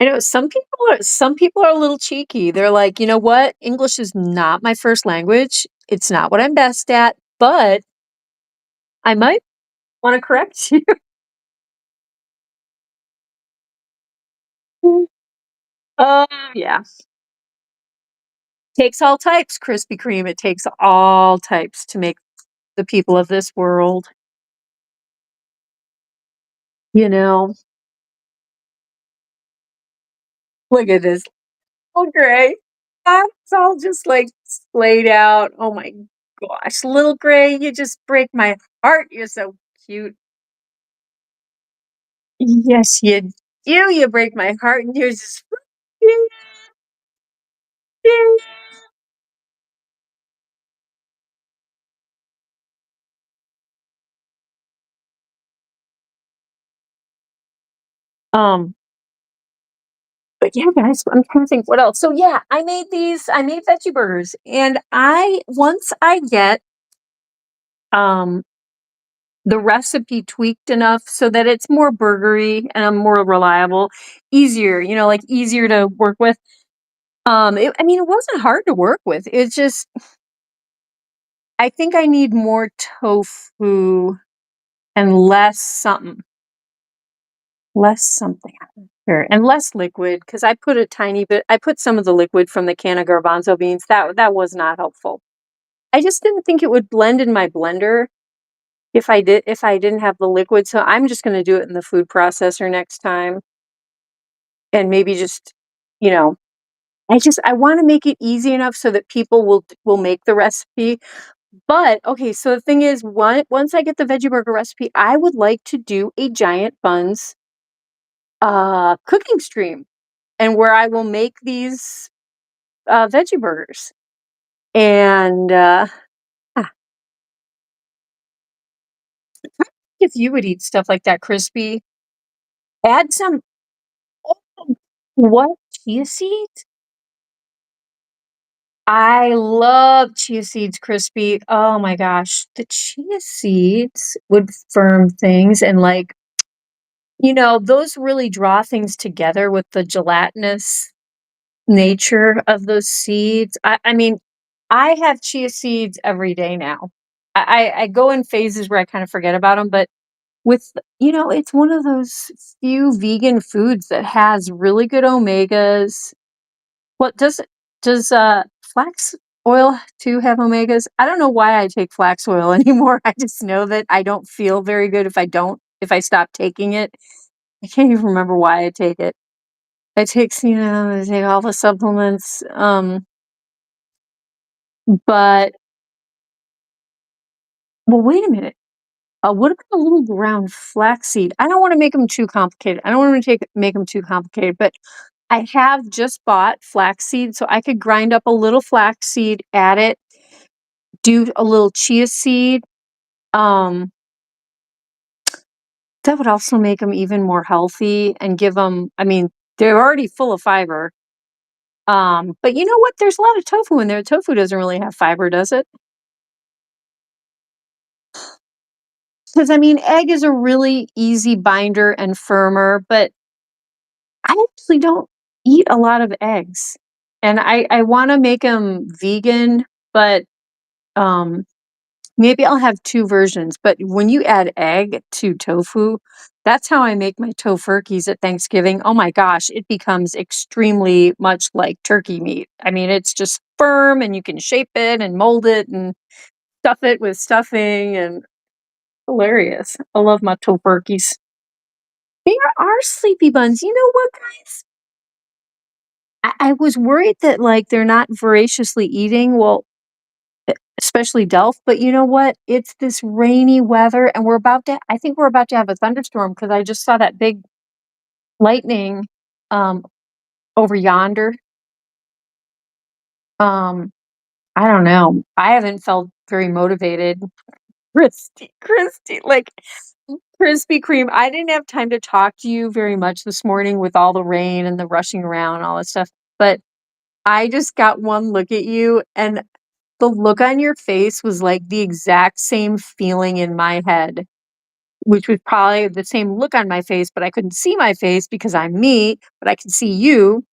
I know some people are a little cheeky. They're like, "You know what? English is not my first language. It's not what I'm best at, but I might wanna correct you." Oh, yeah. Takes all types, Krispy Kreme. It takes all types to make the people of this world, you know? Look at this little gray. It's all just, like, splayed out. Oh my gosh. Little gray, you just break my heart. You're so cute. Yes, you do. You break my heart, and you're just Um, but yeah, guys, I'm trying to think what else. So yeah, I made veggie burgers, and once I get, um, the recipe tweaked enough so that it's more burgery and more reliable, easier, like easier to work with. I mean, it wasn't hard to work with. It's just I think I need more tofu and less something here, and less liquid because I put a tiny bit. I put some of the liquid from the can of garbanzo beans. That was not helpful. I just didn't think it would blend in my blender if I didn't have the liquid, so I'm just gonna do it in the food processor next time. And maybe just, you know, I wanna make it easy enough so that people will make the recipe. But, okay, so the thing is, once I get the veggie burger recipe, I would like to do a giant Bunz, cooking stream, and where I will make these, veggie burgers. And, ah, if you would eat stuff like that crispy, add some oh, what? Chia seeds? I love chia seeds crispy. Oh my gosh, the chia seeds would firm things and, like, those really draw things together with the gelatinous nature of those seeds. I mean, I have chia seeds every day now. I go in phases where I kind of forget about them, but it's one of those few vegan foods that has really good omegas. What does flax oil too have omegas? I don't know why I take flax oil anymore. I just know that I don't feel very good if I stop taking it. I can't even remember why I take it. I take all the supplements. But well, wait a minute. What about a little ground flaxseed? I don't want to make them too complicated. I don't want to make them too complicated, but I have just bought flaxseed, so I could grind up a little flaxseed, add it, do a little chia seed. Um, that would also make them even more healthy and give them. I mean, they're already full of fiber. But you know what? There's a lot of tofu in there. Tofu doesn't really have fiber, does it? Because I mean, egg is a really easy binder and firmer, but I actually don't eat a lot of eggs. And I want to make them vegan, but um, maybe I'll have two versions. But when you add egg to tofu, that's how I make my tofurkeys at Thanksgiving. Oh my gosh, it becomes extremely much like turkey meat. I mean, it's just firm and you can shape it and mold it and stuff it with stuffing and hilarious. I love my tofurkeys. There are sleepy buns. You know what, guys? I was worried that, like, they're not voraciously eating, well, especially Delph, but you know what? It's this rainy weather, and I think we're about to have a thunderstorm because I just saw that big lightning, um, over yonder. Um, I don't know. I haven't felt very motivated. Christy, like, Krispy Kreme, I didn't have time to talk to you very much this morning with all the rain and the rushing around and all that stuff, but I just got one look at you, and the look on your face was like the exact same feeling in my head, which was probably the same look on my face, but I couldn't see my face because I'm me, but I can see you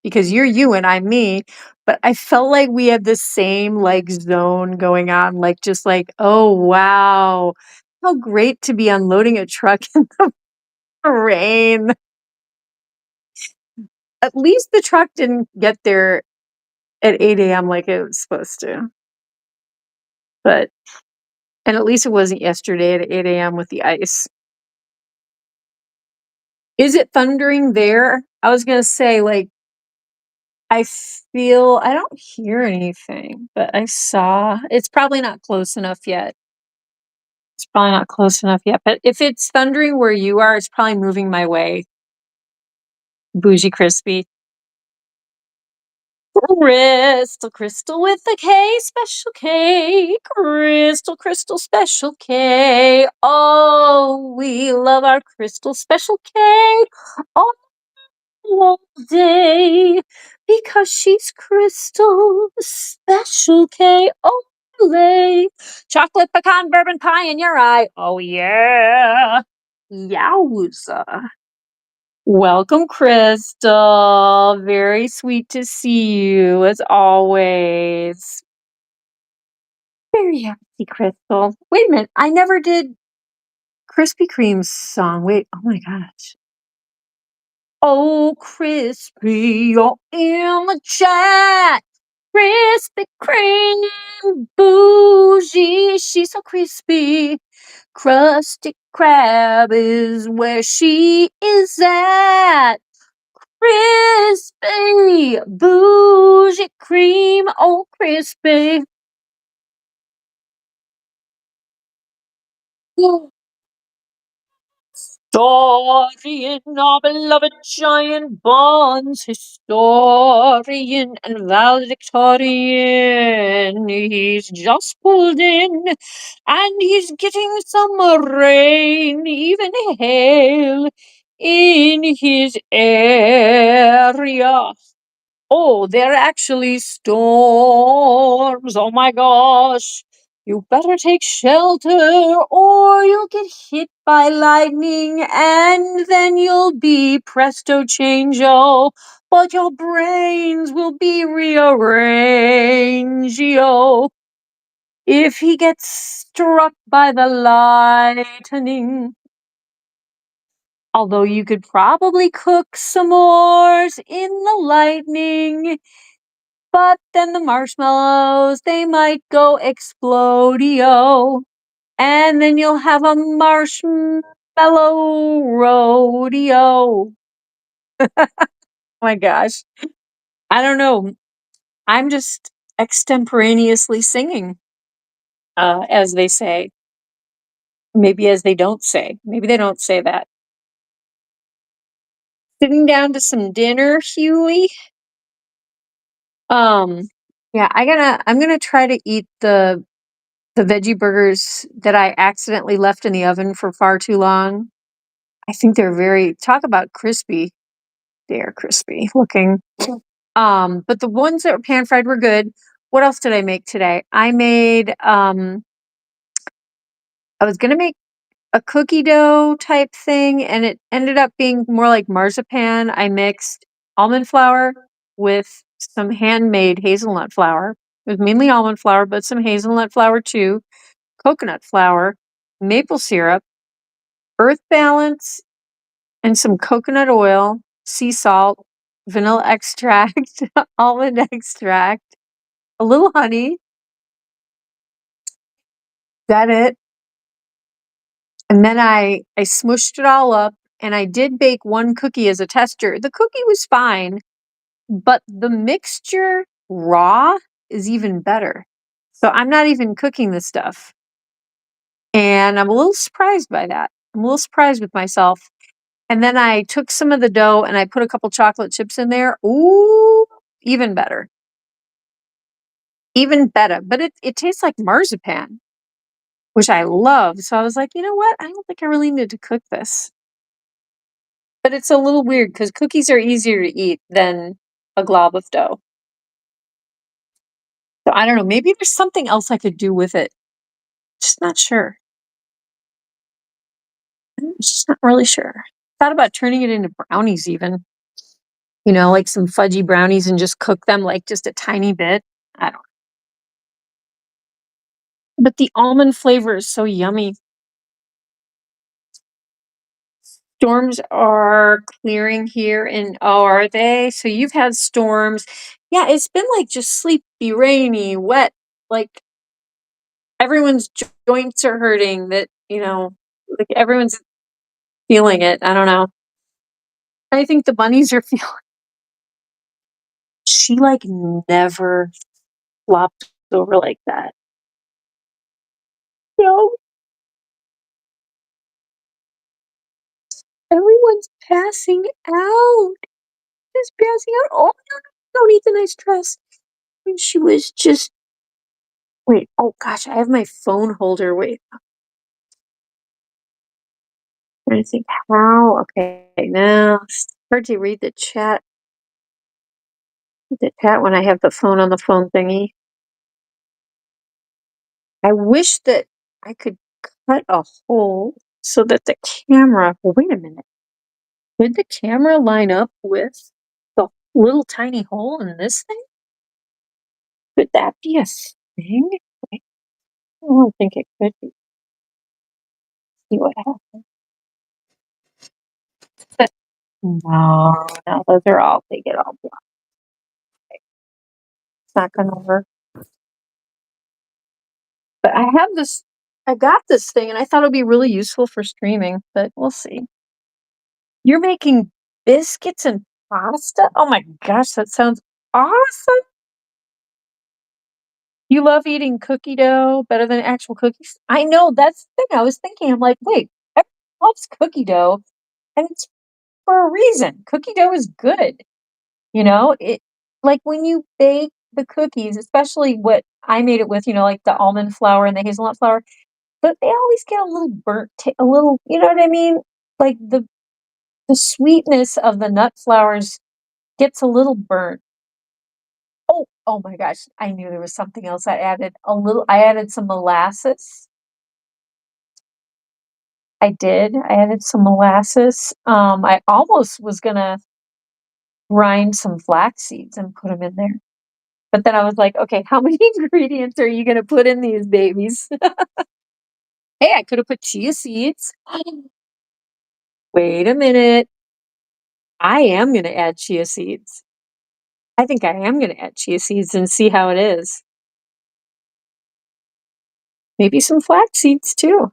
because you're you and I'm me. But I felt like we had the same like zone going on, like just like, oh wow, how great to be unloading a truck in the rain. At least the truck didn't get there at 8 a.m. like it was supposed to. But and at least it wasn't yesterday at 8 a.m. with the ice. Is it thundering there? I was gonna say, like, I don't hear anything, but it's probably not close enough yet. It's probably not close enough yet. But if it's thundering where you are, it's probably moving my way. Bougie crispy. Crystal with the K, special K. Crystal, special K. Oh, we love our Crystal special K all day because she's Crystal special K. Olay. Chocolate pecan bourbon pie in your eye. Oh, yeah. Yowza. Welcome, Crystal. Very sweet to see you as always. Very happy, Crystal. Wait a minute. I never did Krispy Kreme's song. Wait. Oh my gosh. Oh, Crispy, you're in the chat. Krispy Kreme, boo. she's so crispy. Krusty Krab is where she is at. Crispy, bougie cream, oh crispy. Historian of beloved giant Bunz, historian and valedictorian. He's just pulled in, and he's getting some rain, even hail, in his area. Oh, they're actually storms. Oh my gosh. You better take shelter or you'll get hit by lightning and then you'll be presto changeo. But your brains will be rearranged, yo. If he gets struck by the lightning. Although you could probably cook s'mores in the lightning. But then the marshmallows, they might go explodio. And then you'll have a marshmallow rodeo. Oh my gosh. I don't know. I'm just extemporaneously singing, as they say. Maybe as they don't say. Maybe they don't say that. Sitting down to some dinner, Huey. Yeah, I'm gonna try to eat the veggie burgers that I accidentally left in the oven for far too long. I think they're very talk about crispy. They are crispy looking. But the ones that were pan fried were good. What else did I make today? I was gonna make a cookie dough type thing, and it ended up being more like marzipan. I mixed almond flour with some handmade hazelnut flour. It was mainly almond flour, but some hazelnut flour too, coconut flour, maple syrup, earth balance, and some coconut oil, sea salt, vanilla extract, almond extract, a little honey. That it. And then I smushed it all up and I did bake one cookie as a tester. The cookie was fine, but the mixture raw is even better. So I'm not even cooking this stuff. And I'm a little surprised by that. I'm a little surprised with myself. And then I took some of the dough and I put a couple chocolate chips in there. Ooh, even better. Even better. But it tastes like marzipan, which I love. So I was like, you know what? I don't think I really need to cook this. But it's a little weird because cookies are easier to eat than a glob of dough. So I don't know. Maybe there's something else I could do with it. Just not sure. I'm just not really sure. Thought about turning it into brownies even. You know, like some fudgy brownies and just cook them like just a tiny bit. I don't know. But the almond flavor is so yummy. Storms are clearing here oh, are they? So you've had storms. Yeah, it's been like just sleepy, rainy, wet. Like everyone's joints are hurting that, like everyone's feeling it. I don't know. I think the bunnies are feeling she like never flopped over like that. No, everyone's passing out. Just passing out. Oh, no, don't eat the nice dress. And she was just wait, oh gosh, I have my phone holder. Wait. I'm trying to think how. Okay, now it's hard to read the chat. The chat when I have the phone on the phone thingy. I wish that I could cut a hole so that the camera. Well, wait a minute. Would the camera line up with the little tiny hole in this thing? Could that be a thing? Wait, I don't think it could be. See what happens. But no, those are all they get all blocked. Okay. It's not gonna work. But I got this thing and I thought it would be really useful for streaming, but we'll see. You're making biscuits and pasta? Oh my gosh, that sounds awesome. You love eating cookie dough better than actual cookies? I know, that's the thing I was thinking. I'm like, wait, everyone loves cookie dough, and it's for a reason. Cookie dough is good. It like when you bake the cookies, especially what I made it with, like the almond flour and the hazelnut flour, but they always get a little burnt, a little, you know what I mean? Like the sweetness of the nut flours gets a little burnt. Oh my gosh, I knew there was something else I added some molasses. I did. I added some molasses. I almost was gonna grind some flax seeds and put them in there. But then I was like, okay, how many ingredients are you gonna put in these babies? Hey, I could have put chia seeds. Wait a minute. I am gonna add chia seeds. I think I am gonna add chia seeds and see how it is. Maybe some flax seeds too.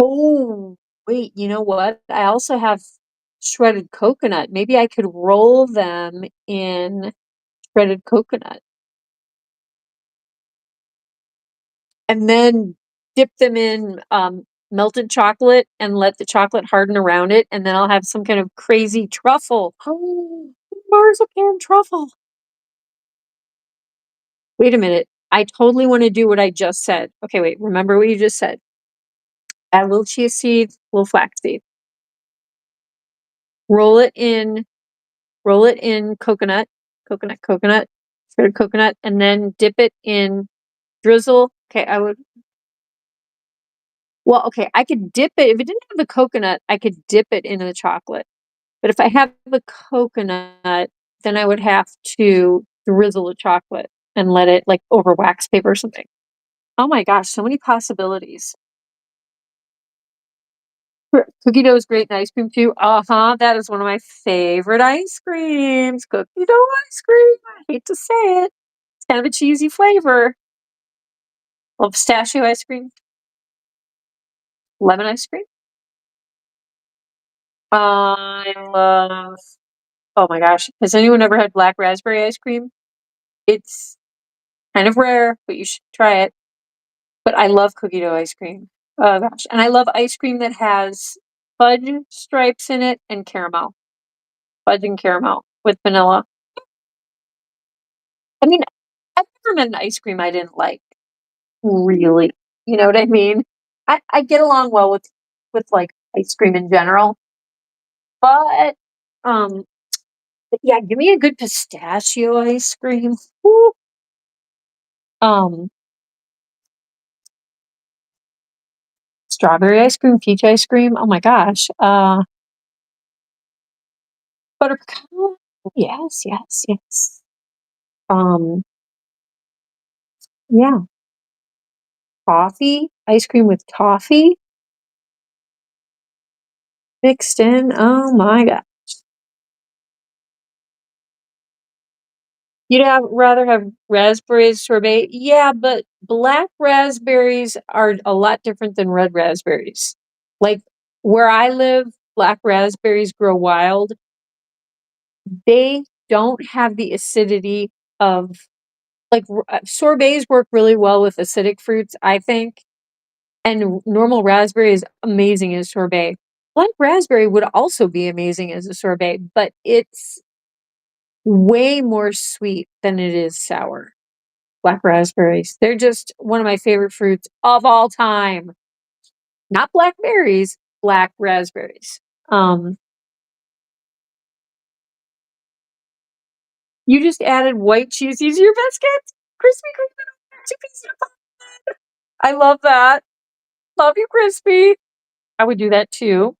Oh, wait, you know what? I also have shredded coconut. Maybe I could roll them in shredded coconut and then dip them in melted chocolate and let the chocolate harden around it. And then I'll have some kind of crazy truffle. Oh, marzipan truffle. Wait a minute. I totally want to do what I just said. Okay, wait, remember what you just said. Add a little chia seeds, a little flax seed. Roll it in coconut, shredded coconut, and then dip it in drizzle. Okay, okay, I could dip it. If it didn't have the coconut, I could dip it into the chocolate. But if I have the coconut, then I would have to drizzle the chocolate and let it like over wax paper or something. Oh my gosh, so many possibilities. Cookie dough is great in ice cream too. Uh-huh, that is one of my favorite ice creams. Cookie dough ice cream. I hate to say it. It's kind of a cheesy flavor. Love pistachio ice cream. Lemon ice cream. I love, oh my gosh, has anyone ever had black raspberry ice cream? It's kind of rare, but you should try it. But I love cookie dough ice cream. Oh gosh, and I love ice cream that has fudge stripes in it and caramel. Fudge and caramel with vanilla. I mean, I've never met an ice cream I didn't like, really. You know what I mean? I get along well with like ice cream in general, but um but yeah, give me a good pistachio ice cream. Woo. Um, Strawberry ice cream, peach ice cream. Oh my gosh. Butter pecan. Yes, yes, yes. Um, yeah, toffee, ice cream with toffee mixed in. Oh my god. Rather have raspberries sorbet? Yeah, but black raspberries are a lot different than red raspberries. Like where I live, black raspberries grow wild. They don't have the acidity of like sorbets work really well with acidic fruits, I think. And normal raspberry is amazing as sorbet. Black raspberry would also be amazing as a sorbet, but it's way more sweet than it is sour. Black raspberries. They're just one of my favorite fruits of all time. Not blackberries, black raspberries. Um, you just added white cheese to your biscuits? Krispy Kreme recipes. I love that. Love you, crispy. I would do that too.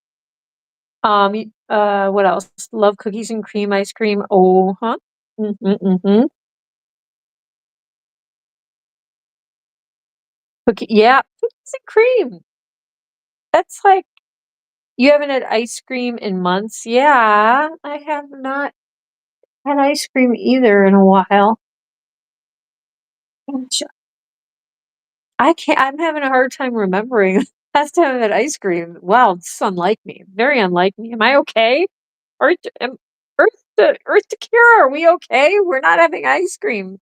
What else? Love cookies and cream ice cream. Oh, huh. Mm-hmm. Yeah, cookies and cream. That's like you haven't had ice cream in months. Yeah, I have not had ice cream either in a while. Gosh, I can't. I'm having a hard time remembering last time I had ice cream. Wow, this is unlike me. Very unlike me. Am I okay? Earth, Earth to Kira, are we okay? We're not having ice cream.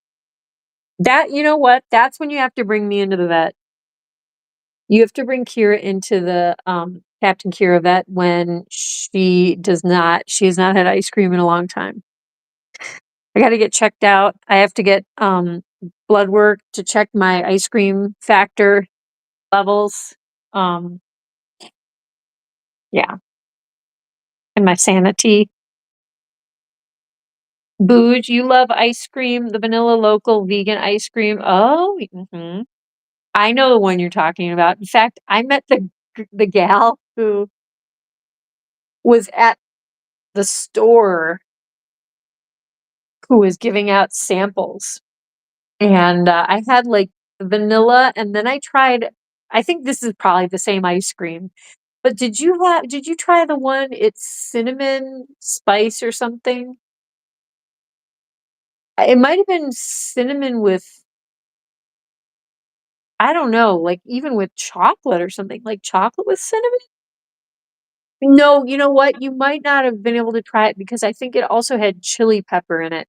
That, you know what? That's when you have to bring me into the vet. You have to bring Kira into the Captain Kira vet when she has not had ice cream in a long time. I got to get checked out. I have to get blood work to check my ice cream factor levels. Um, yeah, and my sanity. Booge, you love ice cream, the vanilla local vegan ice cream. Oh, I know the one you're talking about. In fact, I met the gal who was at the store who was giving out samples. And I had like vanilla, and then I tried, I think this is probably the same ice cream. But did you try the one, it's cinnamon spice or something? It might have been cinnamon with, I don't know, like even with chocolate or something, like chocolate with cinnamon? No, you know what? You might not have been able to try it because I think it also had chili pepper in it.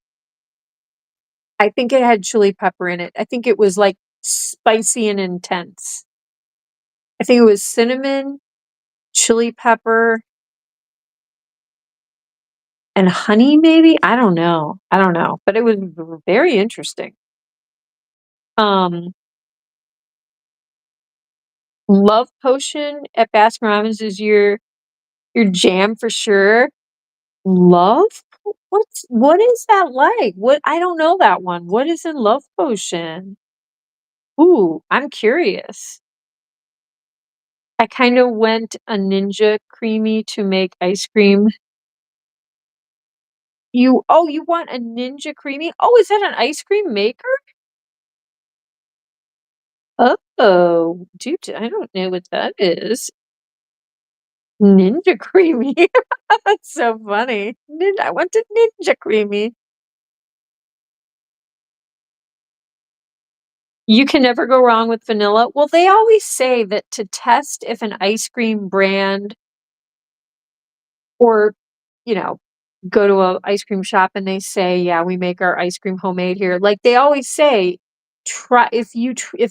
I think it had chili pepper in it. I think it was like spicy and intense. I think it was cinnamon, chili pepper, and honey, maybe? I don't know. I don't know. But it was very interesting. Um, Love Potion at Baskin Robbins is your jam for sure. Love? What is that like? What, I don't know that one. What is in Love Potion? Ooh, I'm curious. I kind of went a Ninja Creamy to make ice cream. You want a Ninja Creamy? Oh, is that an ice cream maker? Oh, dude, I don't know what that is. Ninja Creamy. That's so funny. I want a Ninja Creamy. You can never go wrong with vanilla. Well, they always say that to test if an ice cream brand or, you know, go to a ice cream shop and they say, "Yeah, we make our ice cream homemade here." Like they always say, try if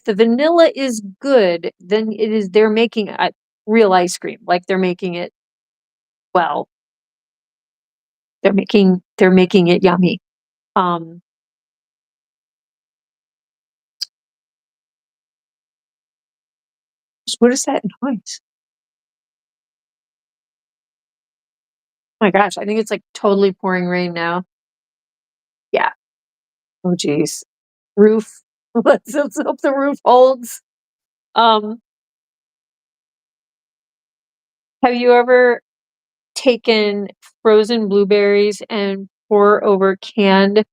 the vanilla is good, then they're making a real ice cream. Like they're making it well, they're making it yummy. Um, what is that noise? Oh my gosh, I think it's like totally pouring rain now. Yeah. Oh geez. Roof. Let's hope the roof holds. Um, have you ever taken frozen blueberries and pour over canned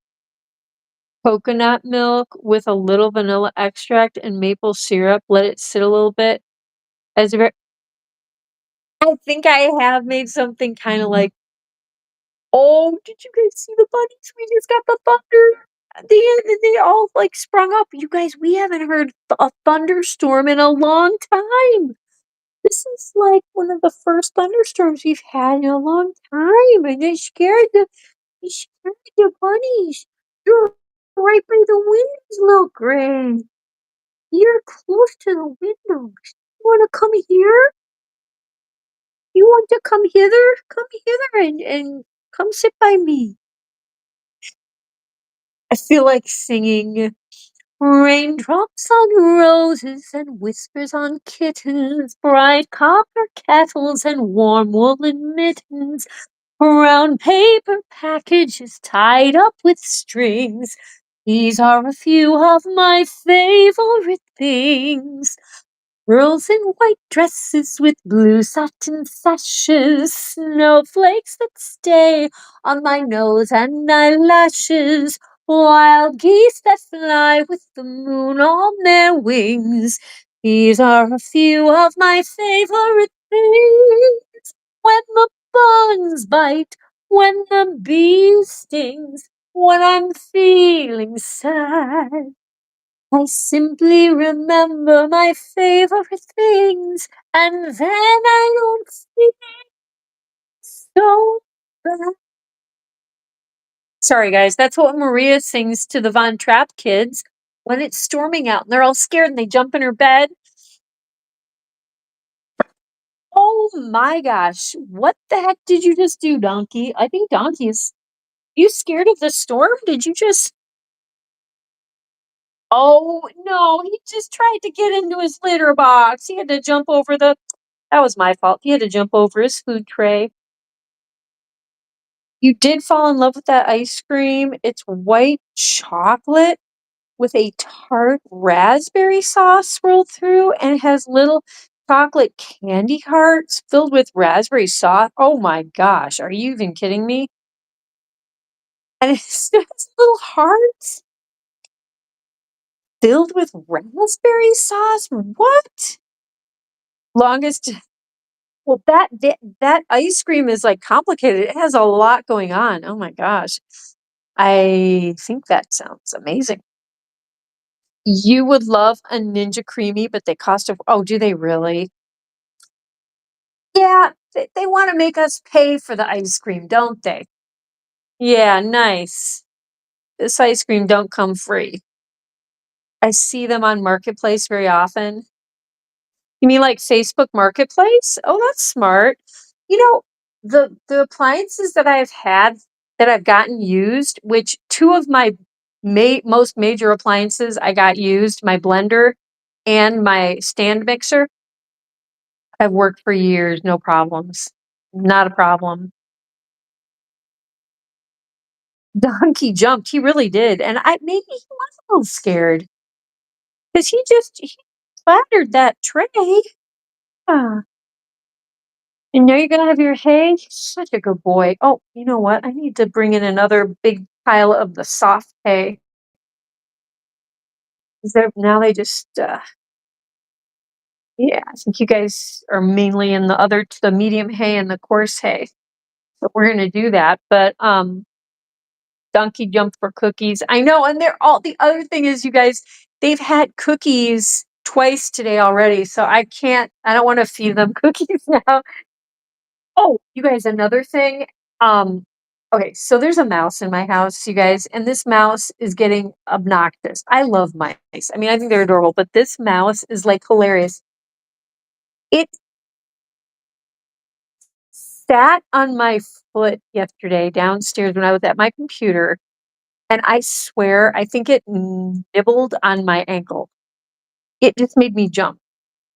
coconut milk with a little vanilla extract and maple syrup, let it sit a little bit? As a ver I think I have made something kinda like, oh, did you guys see the bunnies? We just got the thunder. They all, like, sprung up. You guys, we haven't heard a thunderstorm in a long time. This is, like, one of the first thunderstorms we've had in a long time, and they scared the bunnies. You're right by the windows, little Gray. You're close to the windows. You wanna come here? You want to come hither? Come hither and come sit by me. I feel like singing raindrops on roses and whispers on kittens, bright copper kettles and warm woolen mittens, brown paper packages tied up with strings. These are a few of my favorite things. Girls in white dresses with blue satin sashes, snowflakes that stay on my nose and eyelashes, wild geese that fly with the moon on their wings. These are a few of my favorite things. When the bugs bite, when the bee stings, when I'm feeling sad. I simply remember my favorite things, and then I don't feel so bad. Sorry, guys. That's what Maria sings to the Von Trapp kids when it's storming out and they're all scared and they jump in her bed. Oh my gosh. What the heck did you just do, Donkey? I think Donkey's. You scared of the storm? Did you just. Oh no, he just tried to get into his litter box. He had to jump over the. That was my fault. He had to jump over his food tray. You did fall in love with that ice cream. It's white chocolate with a tart raspberry sauce swirled through, and it has little chocolate candy hearts filled with raspberry sauce. Oh my gosh, are you even kidding me? And it's just little hearts filled with raspberry sauce. What? Longest. Well, that ice cream is like complicated. It has a lot going on. Oh my gosh. I think that sounds amazing. You would love a Ninja Creamy, but they cost a. Oh, do they really? Yeah, they want to make us pay for the ice cream, don't they? Yeah, nice. This ice cream don't come free. I see them on Marketplace very often. You mean like Facebook Marketplace? Oh, that's smart. You know, the appliances that I've had that I've gotten used, which two of my most major appliances I got used, my blender and my stand mixer, have worked for years, no problems. Not a problem. Donkey jumped, he really did, and I maybe he was a little scared because he clattered that tray. Ah, and now you're gonna have your hay? Such a good boy. Oh, you know what? I need to bring in another big pile of the soft hay. 'Cause now they just, yeah, I think you guys are mainly in the medium hay and the coarse hay. So we're gonna do that, but, Donkey jumped for cookies. I know, and they're all the other thing is, you guys, they've had cookies twice today already, so I don't wanna feed them cookies now. Oh, you guys, another thing, okay, so there's a mouse in my house, you guys, and this mouse is getting obnoxious. I love mice. I mean, I think they're adorable, but this mouse is, like, hilarious. It sat on my foot yesterday downstairs when I was at my computer, and I swear, I think it nibbled on my ankle. It just made me jump.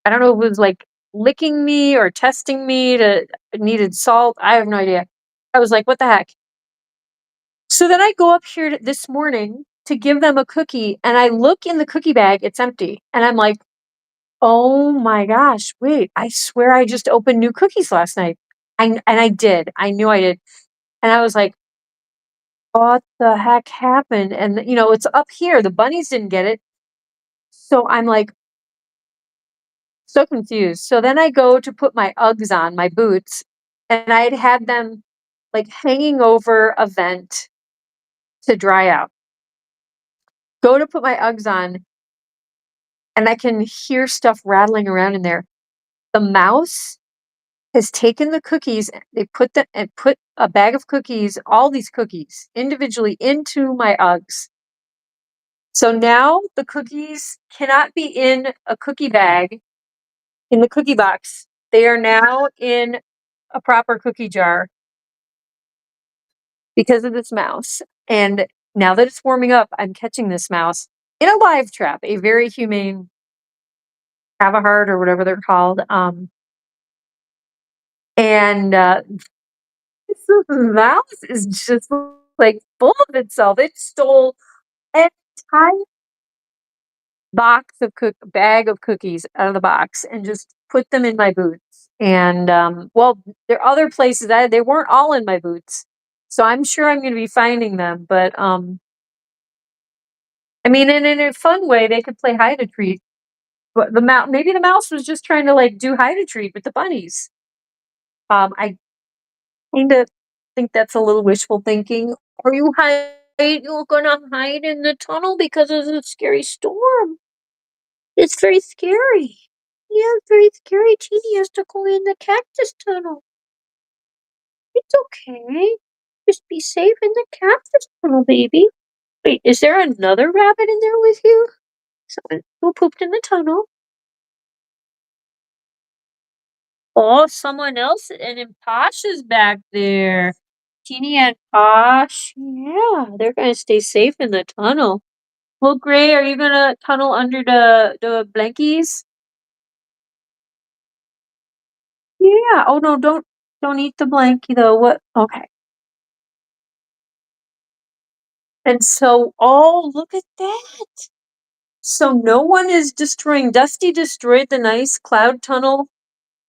I don't know if it was, like, licking me or testing me to needed salt. I have no idea. I was like, "What the heck?" So then I go up here this morning to give them a cookie, and I look in the cookie bag, it's empty. And I'm like, "Oh my gosh, wait, I swear I just opened new cookies last night." And I did. I knew I did. And I was like, "What the heck happened?" And, it's up here. The bunnies didn't get it. So I'm like, so confused. So then I go to put my Uggs on, my boots, and I had them like hanging over a vent to dry out. Go to put my Uggs on, and I can hear stuff rattling around in there. The mouse has taken the cookies, they put a bag of cookies, all these cookies individually into my Uggs. So now the cookies cannot be in a cookie bag in the cookie box. They are now in a proper cookie jar because of this mouse. And now that it's warming up, I'm catching this mouse in a live trap, a very humane have a heart or whatever they're called. And this mouse is just like full of itself. It stole an entire bag of cookies out of the box and just put them in my boots. And well, there are other places that they weren't all in my boots. So I'm sure I'm going to be finding them, but I mean, and in a fun way, they could play hide a treat. But maybe the mouse was just trying to like do hide a treat with the bunnies. I kind of think that's a little wishful thinking. Are you hiding You're gonna hide in the tunnel because of the scary storm. It's very scary. Yeah, very scary. Teeny has to go in the cactus tunnel. It's okay. Just be safe in the cactus tunnel, baby. Wait, is there another rabbit in there with you? Someone who pooped in the tunnel. Oh, someone else, and then Posh is back there. Teeny and Posh. Yeah, they're gonna stay safe in the tunnel. Well, Gray, are you gonna tunnel under the blankies? Yeah. Oh no, don't eat the blankie though. What? Okay. And so, oh, look at that. So no one is destroying. Dusty destroyed the nice cloud tunnel,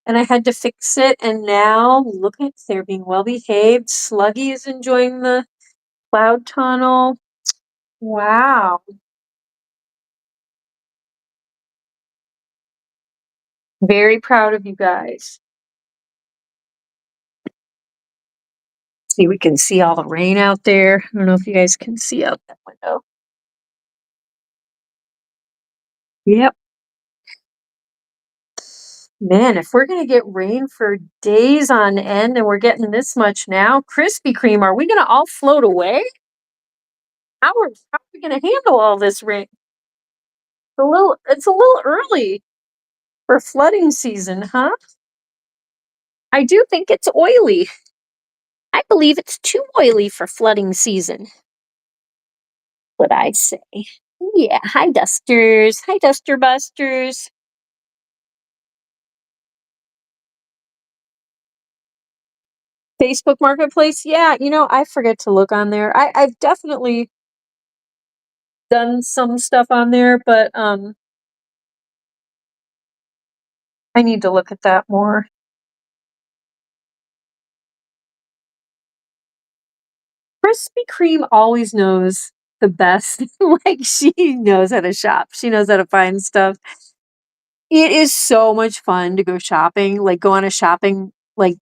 and I had to fix it. And now look at they're being well behaved. Sluggy is enjoying the cloud tunnel. Wow. Very proud of you guys. See, we can see all the rain out there. I don't know if you guys can see out that window. Yep. Man, if we're gonna get rain for days on end and we're getting this much now, Krispy Kreme, are we gonna all float away? How are we gonna handle all this rain? It's a little early for flooding season, huh? I do think it's oily. I believe it's too oily for flooding season. What I say. Yeah, hi dusters. Hi duster busters. Facebook Marketplace. Yeah, I forget to look on there. I've definitely done some stuff on there, but I need to look at that more. Krispy Kreme always knows the best. Like she knows how to shop. She knows how to find stuff. It is so much fun to go shopping, like go on a shopping like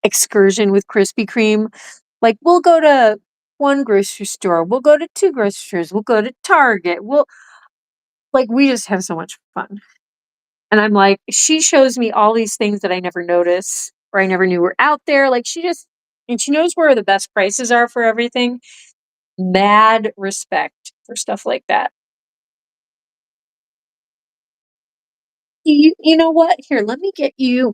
excursion with Krispy Kreme. Like we'll go to one grocery store, we'll go to two grocery stores, we'll go to Target. We just have so much fun. And I'm like, she shows me all these things that I never notice or I never knew were out there. And she knows where the best prices are for everything. Mad respect for stuff like that. You know what? Here, let me get you.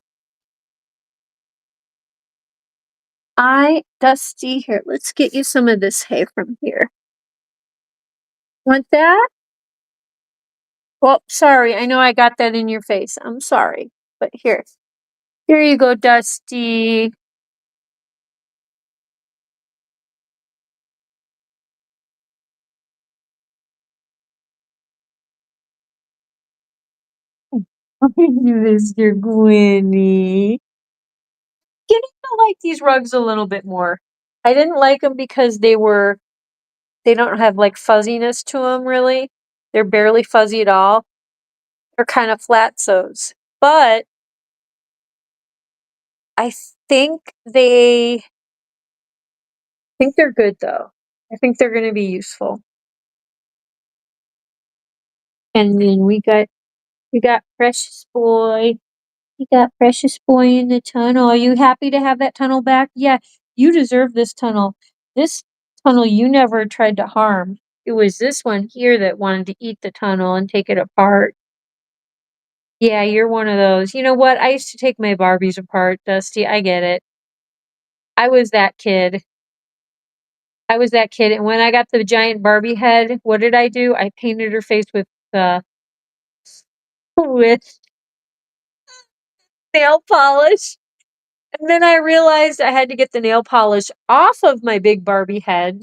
Dusty, here, let's get you some of this hay from here. Want that? Well, sorry, I know I got that in your face. I'm sorry. But here you go, Dusty. Mr. Gwynnie. Getting to like these rugs a little bit more. I didn't like them because they don't have like fuzziness to them really. They're barely fuzzy at all. They're kind of flatsos. But I think they think they're good though. I think they're going to be useful. And then we got Precious Boy. We got Precious Boy in the tunnel. Are you happy to have that tunnel back? Yeah, you deserve this tunnel. This tunnel you never tried to harm. It was this one here that wanted to eat the tunnel and take it apart. Yeah, you're one of those. You know what? I used to take my Barbies apart, Dusty. I get it. I was that kid. I was that kid. And when I got the giant Barbie head, what did I do? I painted her face with nail polish. And then I realized I had to get the nail polish off of my big Barbie head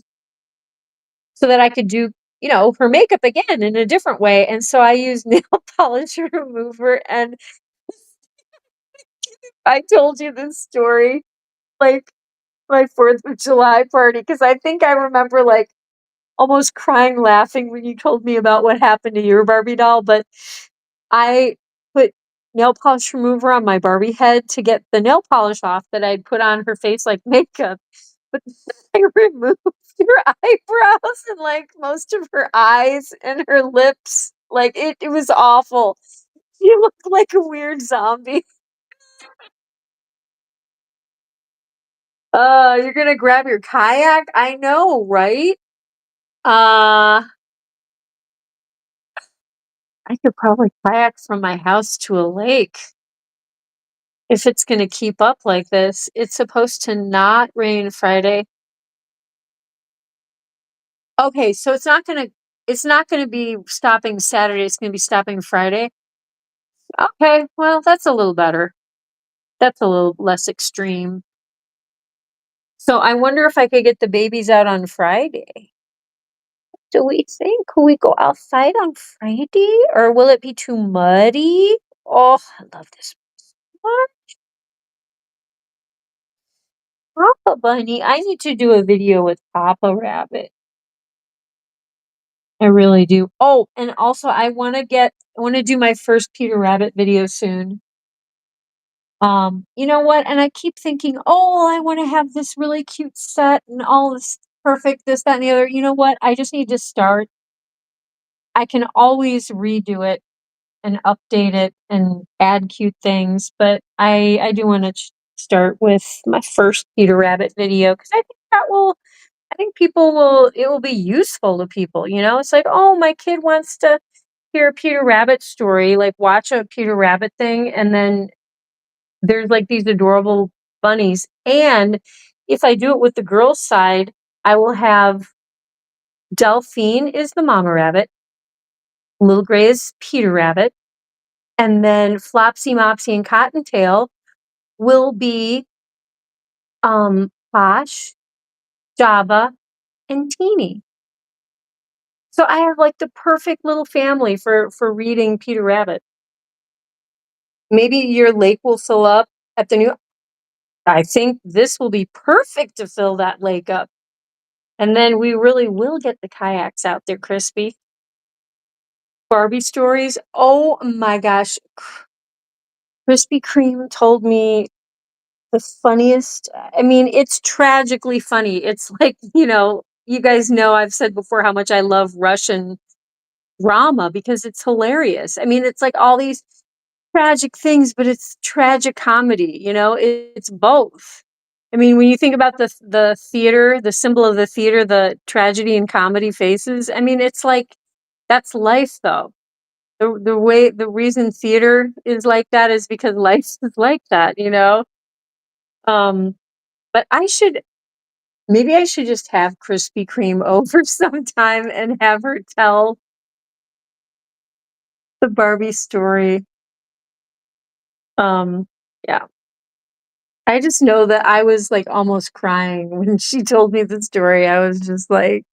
so that I could do, her makeup again in a different way. And so I used nail polish remover. And I told you this story, like my 4th of July party, because I think I remember like almost crying laughing when you told me about what happened to your Barbie doll. But I put nail polish remover on my Barbie head to get the nail polish off that I'd put on her face like makeup. But I removed her eyebrows and like most of her eyes and her lips. Like it was awful. She looked like a weird zombie. You're gonna grab your kayak? I know, right? Uh, I could probably kayak from my house to a lake if it's gonna keep up like this. It's supposed to not rain Friday. Okay, so it's not gonna be stopping Saturday, it's gonna be stopping Friday. Okay, well, that's a little better. That's a little less extreme. So I wonder if I could get the babies out on Friday. Do we think? Could we go outside on Friday? Or will it be too muddy? Oh, I love this one. Papa Bunny. I need to do a video with Papa Rabbit. I really do. Oh, and also I want to do my first Peter Rabbit video soon. You know what? And I keep thinking, oh, I want to have this really cute set and all this perfect, this, that, and the other. You know what? I just need to start. I can always redo it and update it and add cute things, but I do want to start with my first Peter Rabbit video because I think people will it will be useful to people. It's like, oh, my kid wants to hear a Peter Rabbit story, like watch a Peter Rabbit thing, and then there's like these adorable bunnies. And if I do it with the girls' side, I will have Delphine is the mama rabbit, Little Gray is Peter Rabbit, and then Flopsy, Mopsy, and Cottontail will be Posh, Jabba, and Teeny. So I have like the perfect little family for reading Peter Rabbit. Maybe your lake will fill up at the new. I think this will be perfect to fill that lake up. And then we really will get the kayaks out there, Crispy. Barbie stories. Oh my gosh. Krispy Kreme told me the funniest. I mean, it's tragically funny. It's like, you guys know I've said before how much I love Russian drama because it's hilarious. I mean, it's like all these tragic things, but it's tragic comedy, it's both. I mean, when you think about the theater, the symbol of the theater, the tragedy and comedy faces, I mean, it's like that's life though. The reason theater is like that is because life is like that. Um, but maybe I should just have Krispy Kreme over sometime and have her tell the Barbie story. Um, yeah. I just know that I was like almost crying when she told me the story. I was just like,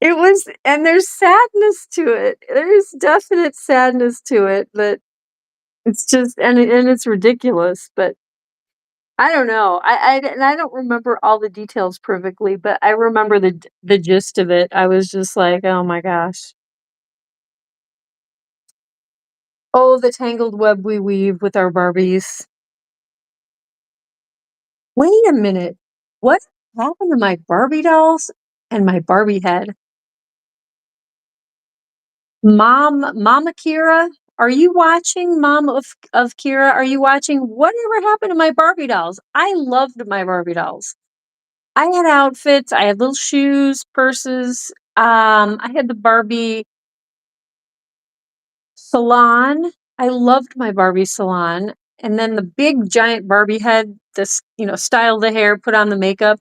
and there's sadness to it. There's definite sadness to it, but it's just, and it's ridiculous, but I don't know. And I don't remember all the details perfectly, but I remember the gist of it. I was just like, oh my gosh. Oh, the tangled web we weave with our Barbies. Wait a minute. What happened to my Barbie dolls and my Barbie head? Mama Kira, are you watching? Mom of Kira, are you watching? Whatever happened to my Barbie dolls? I loved my Barbie dolls. I had outfits, I had little shoes, purses. I had the Barbie salon. I loved my Barbie salon. And then the big giant Barbie head, this, style the hair, put on the makeup.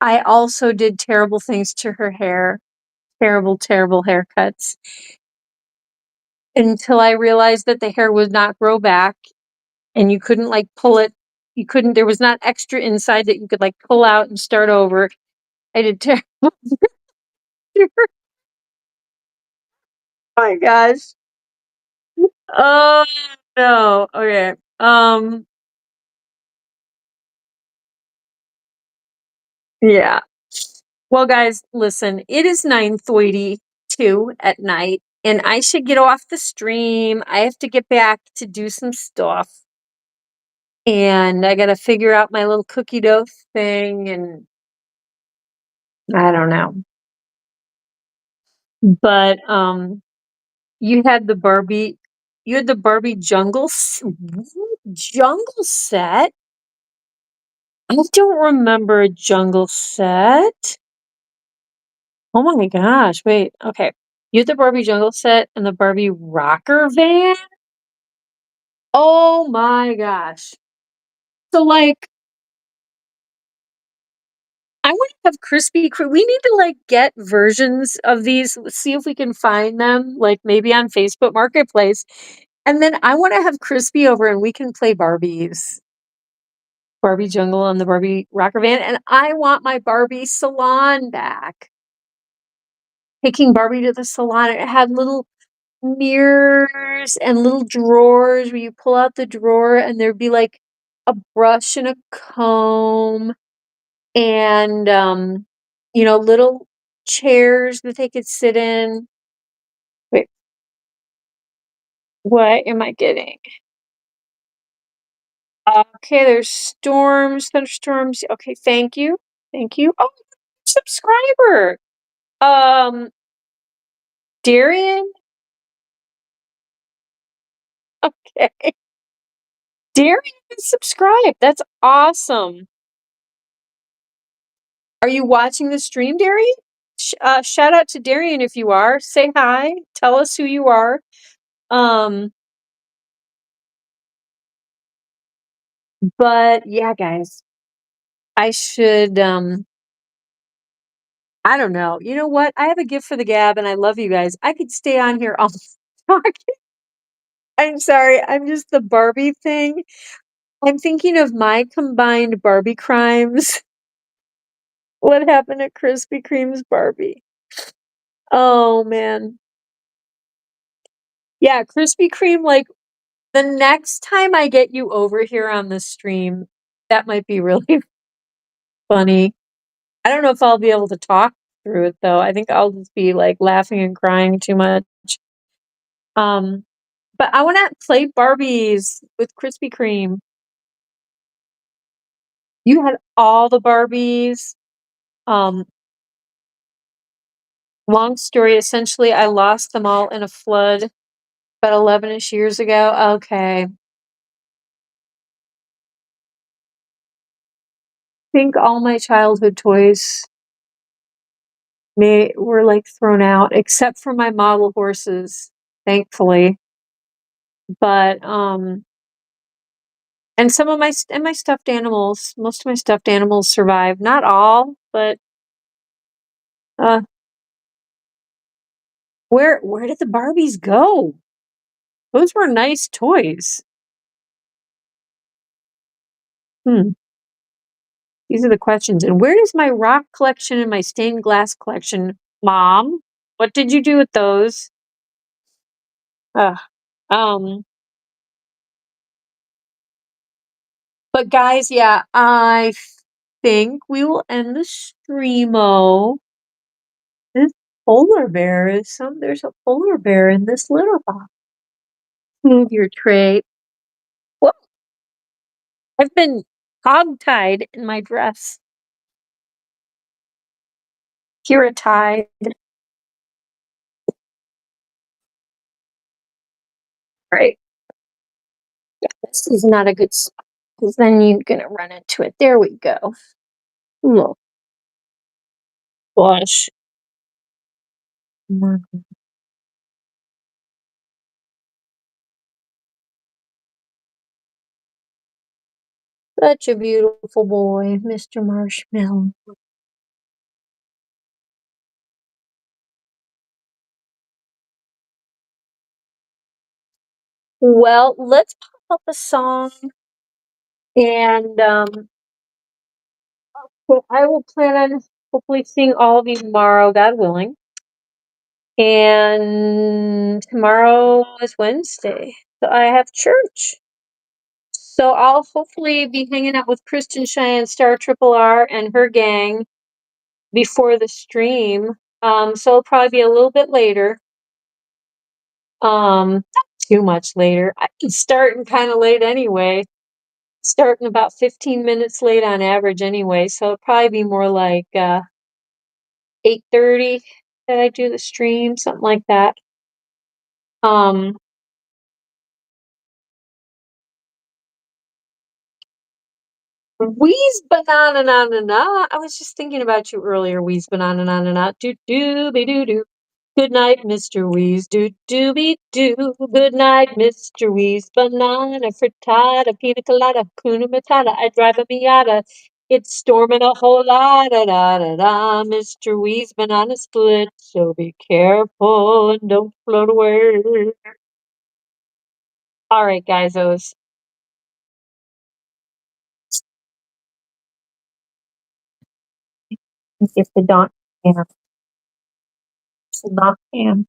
I also did terrible things to her hair. Terrible, terrible haircuts. Until I realized that the hair would not grow back and you couldn't like pull it. You couldn't, there was not extra inside that you could like pull out and start over. I did terrible. Oh my gosh. Oh no. Okay. Yeah. Well, guys, listen, it is 9:32 at night and I should get off the stream. I have to get back to do some stuff. and I gotta figure out my little cookie dough thing, and I don't know. But, you had the Barbie jungle set? I don't remember a jungle set. Oh my gosh, wait, okay. You had the Barbie jungle set and the Barbie rocker van? Oh my gosh. So, like, I wanna have Krispy Kreme. We need to, like, get versions of these, see if we can find them, like, maybe on Facebook Marketplace, and then I wanna have Crispy over and we can play Barbies. Barbie Jungle and the Barbie rocker van, and I want my Barbie salon back. Taking Barbie to the salon, it had little mirrors and little drawers where you pull out the drawer and there'd be, like, a brush and a comb and, little chairs that they could sit in. Wait, what am I getting? Okay, there's storms, thunderstorms. Okay, thank you. Thank you. Oh, subscriber. Um, Darian? Okay. Darian is subscribed. That's awesome. Are you watching the stream, Darian? Shout out to Darian if you are. Say hi. Tell us who you are. Um, but yeah, guys, I should, I don't know. You know what? I have a gift for the gab and I love you guys. I could stay on here all talking. I'm sorry. I'm just the Barbie thing. I'm thinking of my combined Barbie crimes. What happened at Krispy Kreme's Barbie? Oh man. Yeah, Krispy Kreme, like, the next time I get you over here on the stream, that might be really funny. I don't know if I'll be able to talk through it though. I think I'll just be, like, laughing and crying too much. Um, but I wanna play Barbies with Krispy Kreme. You had all the Barbies. Um, long story, essentially, I lost them all in a flood about 11-ish years ago. Okay. Think all my childhood toys were, like, thrown out, except for my model horses, thankfully. But, and some of my stuffed animals, most of my stuffed animals survived. Not all, but, uh, where did the Barbies go? Those were nice toys. Hmm, these are the questions. And where is my rock collection and my stained glass collection? Mom, what did you do with those? Ugh, um but guys, yeah, I think we will end the streamo. This polar bear there's a polar bear in this litter box. Move your tray. Whoop, I've been hog-tied in my dress. Kira tied. Right. This is not a good spot because then you're gonna run into it. There we go. Look, Posh. Such a beautiful boy, Mr. Marshmallow. Well, let's pop up a song and so I will plan on hopefully seeing all of you tomorrow, God willing. And tomorrow is Wednesday, so I have church. So I'll hopefully be hanging out with Kristen Cheyenne Star Triple R and her gang before the stream. So it'll probably be a little bit later. Not too much later. I can start kind of late anyway. starting about 15 minutes late on average anyway, so it'll probably be more like 8:30 that I do the stream, something like that. Wheeze banana na na na. I was just thinking about you earlier, Wheeze banana na na na. Do do be do do. Good night, Mr. Wheeze. Do do be do. Good night, Mr. Wheeze. Banana frittata, pina colada, kuna matata. I drive a Miata. It's storming a whole lot. Da da da da. Mr. Wheeze banana split. So be careful and don't float away. All right, guys. Get the Don Cam. The Don Cam.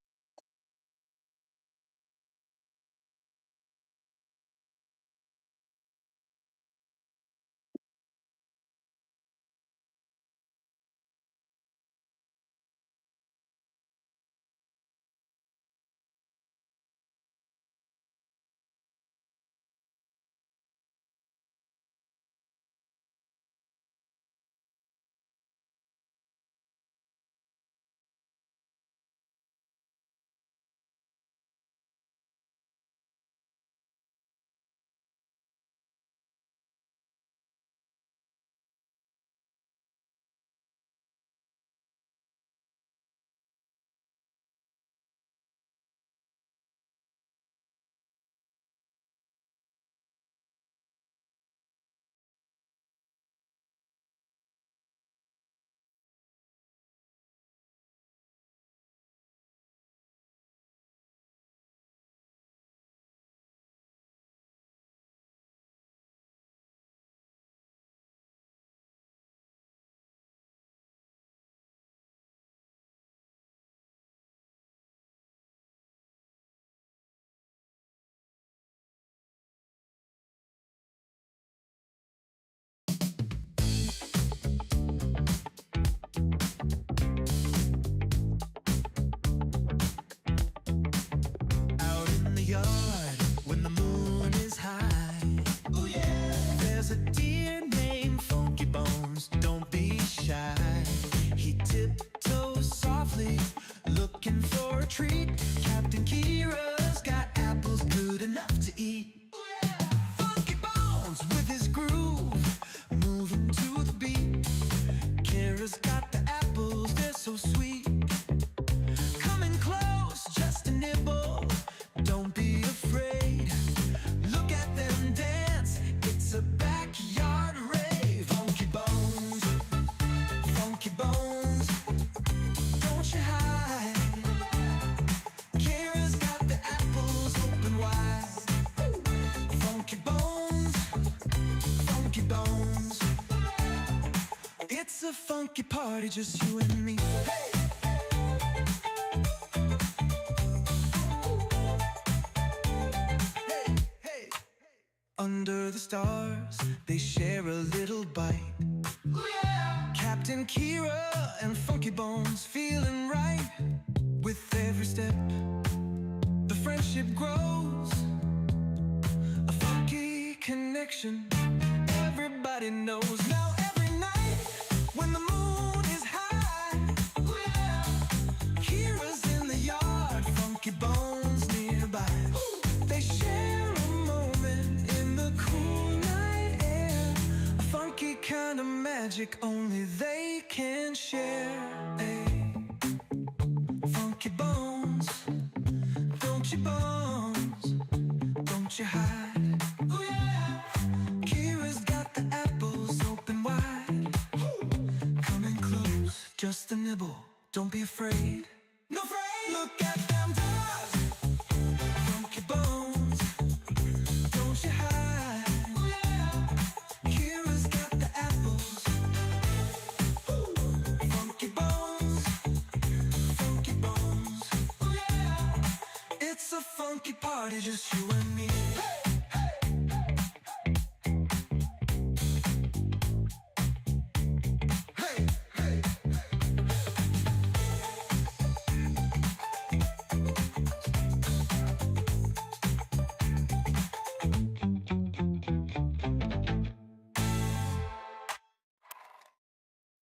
Out in the yard when the moon is high. Oh yeah. There's a deer named Funky Bones. Don't be shy. He tiptoes softly, looking for a treat. Captain Kira's got apples good enough to eat. Oh yeah. Funky Bones with his groove, moving to the beat. Kira's got the apples, they're so sweet. Coming close, just a nibble. Don't be afraid. Look at them dance. It's a backyard rave. Funky Bones, Funky Bones. Don't you hide. Kira's got the apples open wide. Funky Bones, Funky Bones. It's a funky party, just you and me. Under the stars, they share a little bite. Ooh, yeah. Captain Kira and Funky Bones feeling right. With every step, the friendship grows. A funky connection, everybody knows. Now every night, when the moon is high, ooh, yeah. Kira's in the yard, Funky Bones nearby. Ooh. They share a moment in the cool night air. A funky kind of magic only they can share. Ay. Funky Bones, don't you bones, don't you hide. Ooh, yeah. Kira's got the apples open wide. Coming close, just a nibble, don't be afraid. No afraid. Look at them dogs, Funky Bones, don't you hide. Ooh, yeah. Kira's got the apples. Funky Bones, Funky Bones. Ooh, yeah. It's a funky party, just you and me. Hey, hey.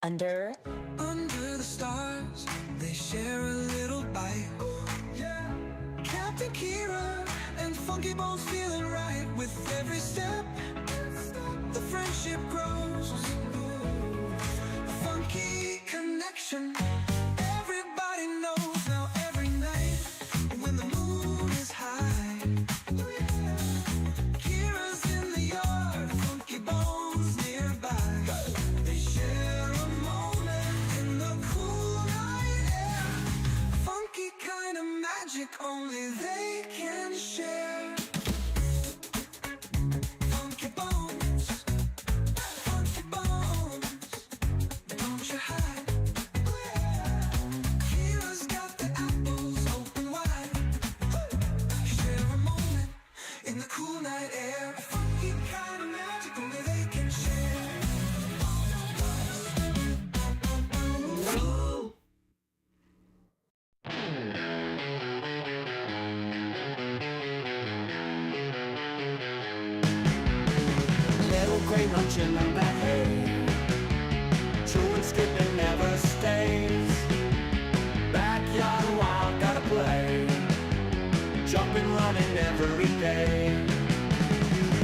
Under the stars, they share a little bite. Yeah. Captain Kira and Funky Bones feeling right with every step. The friendship grows. Funky connection. Everybody knows now every night when the moon is high. Kira's in the yard, Funky Bones nearby. They share a moment in the cool night air. Funky kind of magic only they can share. Funky Bones, Funky Bones, don't you hide. Kira's got the apples open wide. Share a moment in the cool night air. Funky kind of magic only they can share. little gray luncheon on that hay. Chewing, skipping, never stays. Backyard wild, gotta play. Jumping, running every day.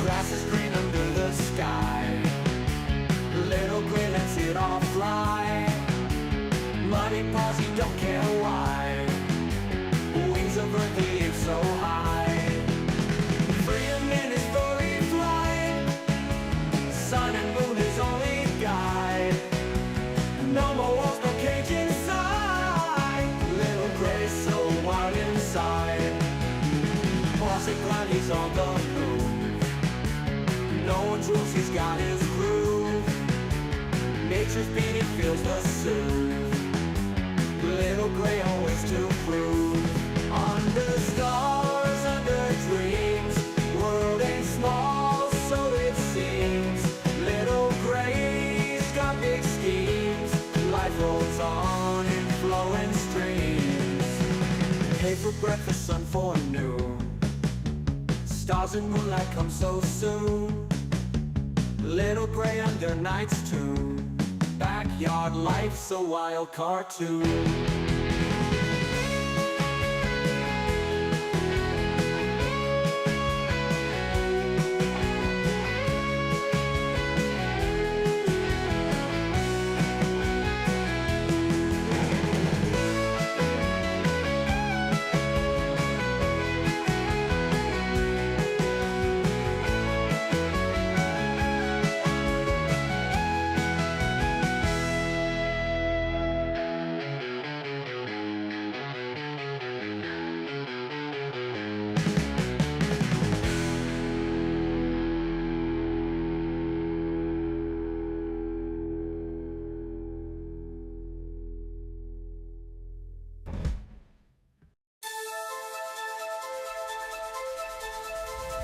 Grass is green under the sky. Little gray lets it all fly. Muddy paws, he don't care why. Wings of earth, he is so high. Freedom in his story flight. Sun and moon his only guide. No more walls, no cage inside. Little gray so wild inside. Posh and blind, he's on the move. No one's rules, he's got his groove. Nature's beat, he feels the soothe. Little gray always to prove. Under stars, under dreams. World ain't small, so it seems. Little gray's got big schemes. Life rolls on in flowing streams. Hay for breakfast, sun for noon. Stars and moonlight come so soon. Little gray under night's tune. Backyard life's a wild cartoon.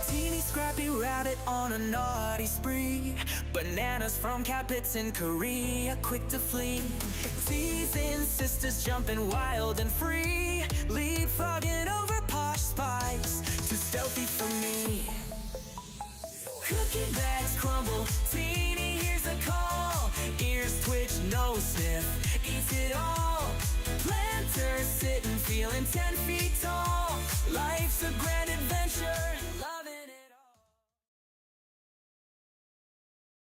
Teeny scrappy rabbit on a naughty spree. Bananas from Capits in Korea, quick to flee. Teasing sisters jumping wild and free. Leapfrogging over Posh spice, too stealthy for me. Cookie bags crumble, Teeny hears a call. Ears twitch, nose sniff, eats it all. Planter sitting, feeling 10 feet